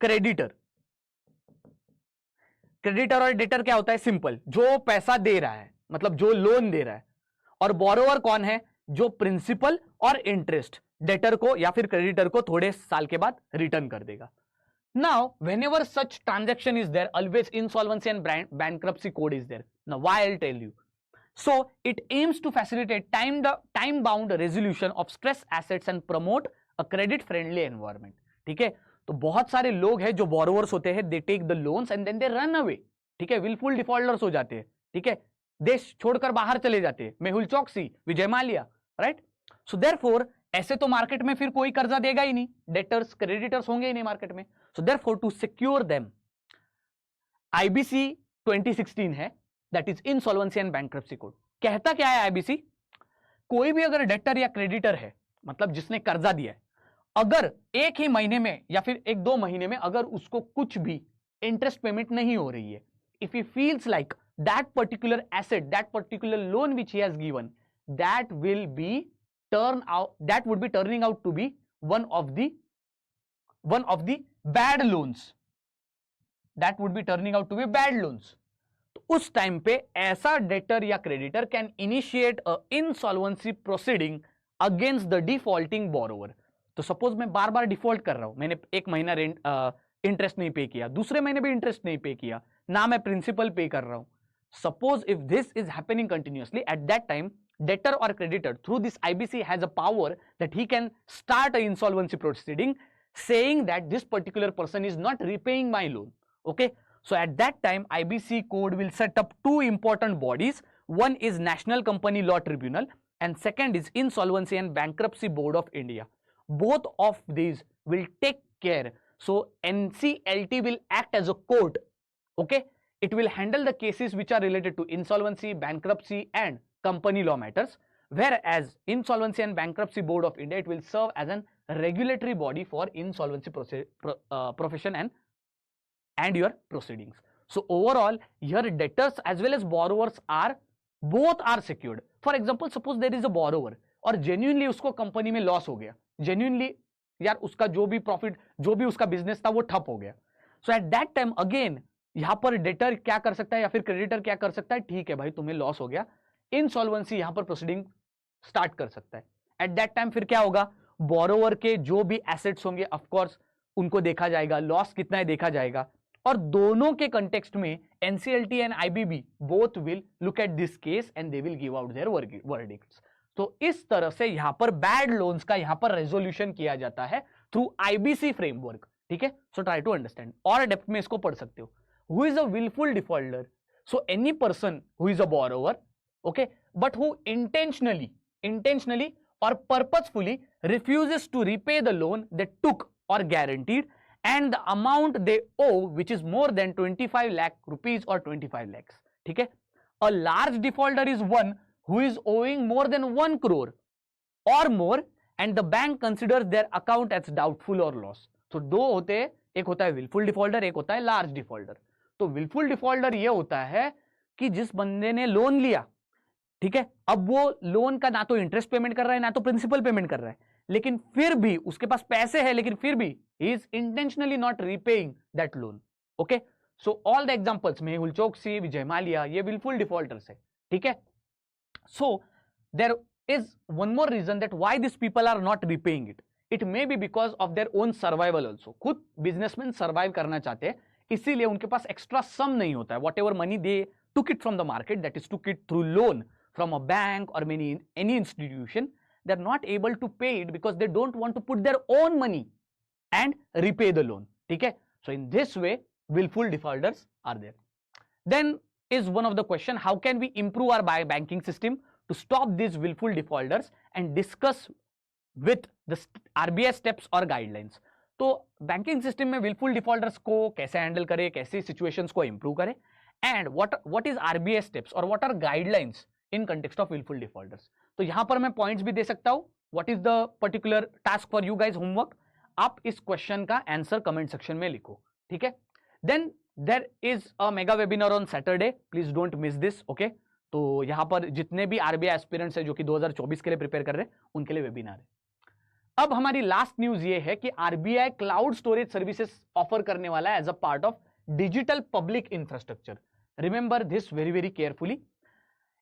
क्रेडिटर। क्रेडिटर और डेटर क्या होता है, सिंपल, जो पैसा दे रहा है, मतलब जो लोन दे रहा है, और बोरोवर कौन है, जो प्रिंसिपल और इंटरेस्ट डेटर को या फिर क्रेडिटर को थोड़े साल के बाद रिटर्न कर देगा। Now whenever such transaction is there, always insolvency and bankruptcy code is there. Now why I will tell you. So it aims to facilitate time-bound resolution of stress assets and promote a credit-friendly environment। ठीक है, तो बहुत सारे लोग हैं जो borrowers होते हैं, they take the loans and then they run away। ठीक है, willful defaulters हो जाते हैं। ठीक है, देश छोड़कर बाहर चले जाते हैं, मेहुल चौकसी, विजय माल्या, राइट। सो therefore ऐसे तो मार्केट में फिर कोई कर्जा देगा ही नहीं, डेटर्स क्रेडिटर्स होंगे ही नहीं मार्केट में। सो therefore to secure them, IBC 2016 है, that is insolvency and bankruptcy code. कहता क्या है आईबीसी, कोई भी अगर डेटर या क्रेडिटर है, मतलब जिसने कर्जा दिया है, अगर एक ही महीने में या फिर एक दो महीने में अगर उसको कुछ भी इंटरेस्ट पेमेंट नहीं हो रही है, if he feels like that particular asset, that particular loan which he has given, that will be that would be turning out to be one of the bad loans, that would be turning out to be bad loans। उस time पे ऐसा debtor या creditor can initiate a insolvency proceeding against the defaulting borrower. तो suppose मैं बार बार default कर रहा हूं, मैंने एक महीना रेंट इंटरेस्ट नहीं पे किया, दूसरे महीने भी इंटरेस्ट नहीं पे किया, ना मैं प्रिंसिपल पे कर रहा हूं। Suppose if this is happening continuously, at that time debtor और creditor through this IBC has a power that he can start a insolvency proceeding saying that this particular person is not repaying my loan। okay, so at that time IBC code will set up two important bodies, one is National Company Law Tribunal and second is Insolvency and Bankruptcy Board of India। both of these will take care, so NCLT will act as a court। okay, it will handle the cases which are related to insolvency, bankruptcy and company law matters, whereas Insolvency and Bankruptcy Board of India, it will serve as an regulatory body for insolvency profession and and your proceedings. So overall, here debtors as well as borrowers are both are secured. For example, suppose there is a borrower और genuinely उसको company में loss हो गया, genuinely यार उसका जो भी profit, जो भी उसका बिजनेस था वो ठप हो गया. सो एट दैट टाइम अगेन यहां पर डेटर क्या कर सकता है या फिर क्रेडिटर क्या कर सकता है, ठीक है भाई तुम्हें लॉस हो गया, इंसॉल्वेंसी यहां पर प्रोसीडिंग स्टार्ट कर सकता है. एट दैट टाइम फिर क्या होगा, बोरोवर के जो भी एसेट्स होंगे ऑफकोर्स उनको देखा जाएगा, लॉस कितना है देखा जाएगा, और दोनों के कंटेक्स्ट में NCLT and IBB both will look at this case and they will give out their verdicts. तो इस तरह से यहां पर बैड लोन्स का यहां पर रेजोल्यूशन किया जाता है थ्रू आईबीसी फ्रेमवर्क. ठीक है, सो ट्राई टू अंडरस्टैंड और डेप्थ में इसको पढ़ सकते हो. Who is a wilful defaulter? So any person who is a borrower, okay, but who intentionally or purposefully refuses to repay the loan they took or guaranteed and the amount they owe which is more than 25 lakh rupees or 25 lakhs. ठीक है, a large defaulter is one who is owing more than 1 crore or more and the bank considers their account as doubtful or loss. तो दो होते हैं, एक होता है wilful defaulter, एक होता है लार्ज डिफॉल्टर. तो विलफुल डिफॉल्टर ये होता है कि जिस बंदे ने लोन लिया, ठीक है, अब वो लोन का ना तो इंटरेस्ट पेमेंट कर रहा है ना तो प्रिंसिपल पेमेंट कर रहा है, लेकिन फिर भी उसके पास पैसे हैं, लेकिन फिर भी he is intentionally not repaying that loan. Okay, so all the examples, Mehul Choksi, Vijay Mallya, ये विलफुल डिफॉल्टर्स है. ठीक है, so there is one more reason that why this people are not repaying it. It may be because of their own survival also. खुद businessman survive करना चाहते हैं, इसीलिए उनके पास एक्स्ट्रा सम नहीं होता है. What ever money they took it from the market, that is took it through loan from a bank or any institution, they're not able to pay it because they don't want to put their own money and repay the loan. Okay, so in this way willful defaulters are there. Then is one of the question, how can we improve our banking system to stop these willful defaulters and discuss with the RBI steps or guidelines. तो banking system में wilful defaulters को कैसे handle करें, कैसे situations को improve करें, and what is RBI steps और what are guidelines in context of wilful defaulters. तो यहां पर मैं पॉइंट्स भी दे सकता हूं. What is the particular task for you guys homework, आप इस क्वेश्चन का आंसर कमेंट सेक्शन में लिखो. ठीक है, then there is a mega webinar on Saturday, please don't miss this. Okay, तो यहां पर जितने भी आरबीआई एस्पिरेंट्स है जो कि 2024 के लिए प्रिपेयर कर रहे हैं उनके लिए वेबिनार है. अब हमारी लास्ट न्यूज ये है कि RBI cloud storage services offer करने वाला है as a part of digital public infrastructure. Remember this very very carefully.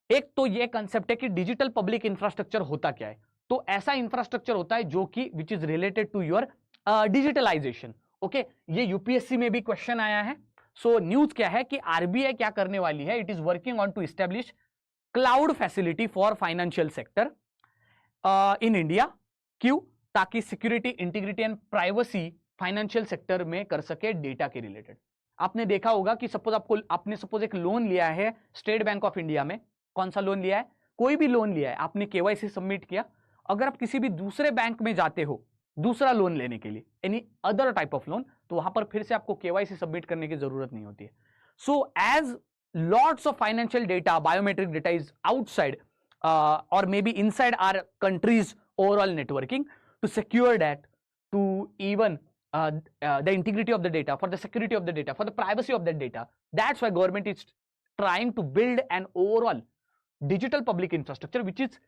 एक तो ये कंसेप्ट है कि डिजिटल पब्लिक इंफ्रास्ट्रक्चर होता क्या है. तो ऐसा इंफ्रास्ट्रक्चर होता है जो कि which is related to your digitalisation. Okay, ये यूपीएससी में भी क्वेश्चन आया है. सो न्यूज क्या है कि आरबीआई क्या करने वाली है, it is working on to establish cloud facility for financial sector in India. क्यों? ताकि security, integrity and privacy financial sector में कर सके डेटा के रिलेटेड. आपने देखा होगा कि सपोज आपने सपोज एक लोन लिया है स्टेट बैंक ऑफ इंडिया में. कौन सा लोन लिया है? कोई भी लोन लिया है, आपने केवाईसी सबमिट किया. अगर आप किसी भी दूसरे बैंक में जाते हो दूसरा लोन लेने के लिए, any other type of loan, तो वहां पर फिर से आपको केवाईसी सबमिट करने की जरूरत नहीं होती है. So as lots of financial data, biometric data is outside और may be inside our countries overall networking, to secure that, to even the integrity of the data, for the security of the data, for the privacy of that data. That's why government is trying to build an overall digital public infrastructure which is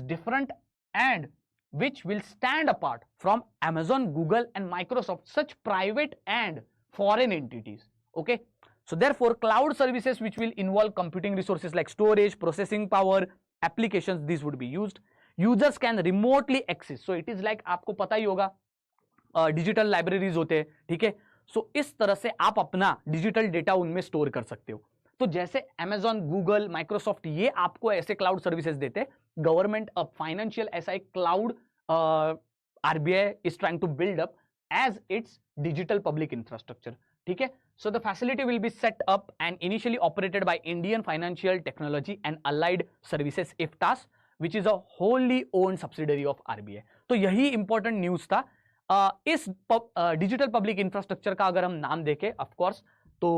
different and which will stand apart from Amazon, Google and Microsoft, such private and foreign entities. Okay, so therefore cloud services which will involve computing resources like storage, processing power, applications, these would be used. Users can remotely access. So it is like, आपको पता ही होगा digital libraries होते हैं. ठीक है, सो इस तरह से आप अपना डिजिटल डेटा उनमें स्टोर कर सकते हो. तो जैसे अमेजॉन, गूगल, माइक्रोसॉफ्ट ये आपको ऐसे क्लाउड सर्विसेज देते हैं, गवर्नमेंट ऑफ फाइनेंशियल ऐसा एक cloud RBI is trying to build up as its digital public infrastructure. ठीक है, so the facility will be set up and initially operated by Indian financial technology and allied services IFTAS, which is a wholly owned subsidiary of RBI. तो यही important news था. इस digital public infrastructure का अगर हम नाम देखें of course, तो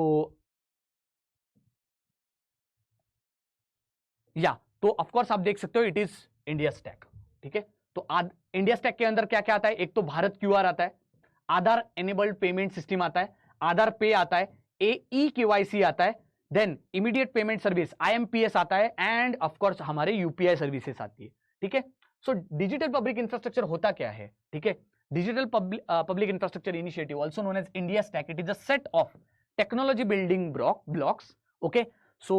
ऑफ कोर्स आप देख सकते हो इट इज इंडिया स्टैक. ठीक है, तो इंडिया स्टैक के अंदर क्या क्या आता है? एक तो भारत क्यूआर आता है, आधार एनेबल्ड पेमेंट सिस्टम आता है, आधार पे आता है, ई केवाईसी आता है, then immediate payment service IMPS आता है, एंड ऑफ कोर्स हमारे UPI सर्विसेज आती है। ठीक है, सो डिजिटल पब्लिक इंफ्रास्ट्रक्चर होता क्या है? ठीक है, digital public infrastructure initiative also known as India stack, it is a set of technology building blocks, okay, so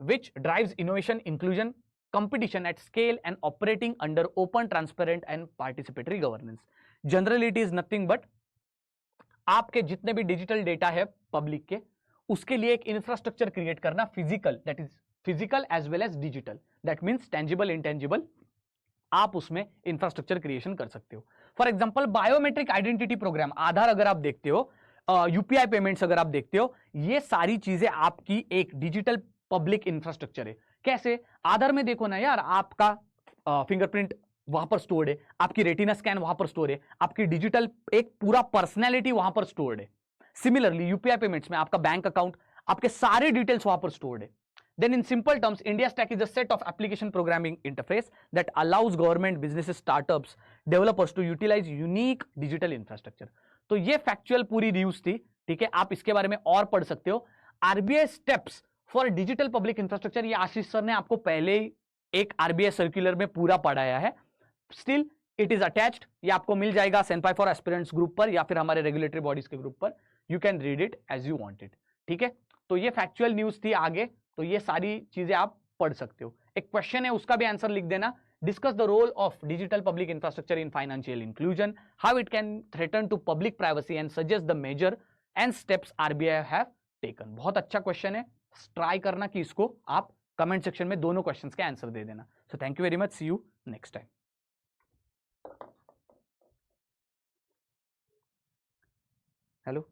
which drives innovation, inclusion, competition at scale and operating under open, transparent and participatory governance. Generally it is nothing but आपके जितने भी digital data है public के, उसके लिए एक infrastructure create करना, physical, that is physical as well as digital, that means tangible intangible, आप उसमें इंफ्रास्ट्रक्चर क्रिएशन कर सकते हो। For example biometric identity programme, Aadhaar अगर आप देखते हो, यूपीआई पेमेंट्स अगर आप देखते हो, ये सारी चीजें आपकी एक डिजिटल पब्लिक इंफ्रास्ट्रक्चर है। कैसे? आधार में देखो ना यार, आपका फिंगरप्रिंट वहां पर स्टोर्ड है, आपकी रेटिना स्कैन वहां पर स्टोर है, आपकी डिजिटल एक पूरा पर्सनैलिटी वहां पर स्टोर्ड है। सिमिलरली यूपीआई पेमेंट्स में आपका बैंक अकाउंट, आपके सारे डिटेल्स वहां पर स्टोर्ड है। Then in simple terms, India Stack is a set of application programming interface that allows government, businesses, startups, developers to utilize unique digital infrastructure. तो ये factual पूरी न्यूज थी, ठीक है, आप इसके बारे में और पढ़ सकते हो। RBI steps for digital public infrastructure, ये आशीष सर ने आपको पहले ही एक आरबीआई सर्कुलर में पूरा पढ़ाया है। स्टिल इट इज अटैच्ड, ये आपको मिल जाएगा सेंपाई फॉर एस्पिरेंट्स ग्रुप पर या फिर हमारे रेगुलेटरी बॉडीज के ग्रुप पर। You can read it as you want it. ठीक है, तो ये फैक्चुअल न्यूज थी। आगे तो ये सारी चीजें आप पढ़ सकते हो। एक क्वेश्चन है, उसका भी आंसर लिख देना। Discuss the role of digital public infrastructure in financial inclusion, how it can threaten to public privacy and suggest the measure and steps RBI have taken. बहुत अच्छा क्वेश्चन है, ट्राई करना कि इसको आप कमेंट सेक्शन में दोनों क्वेश्चंस के आंसर दे देना। So thank you very much, see you next time. Hello.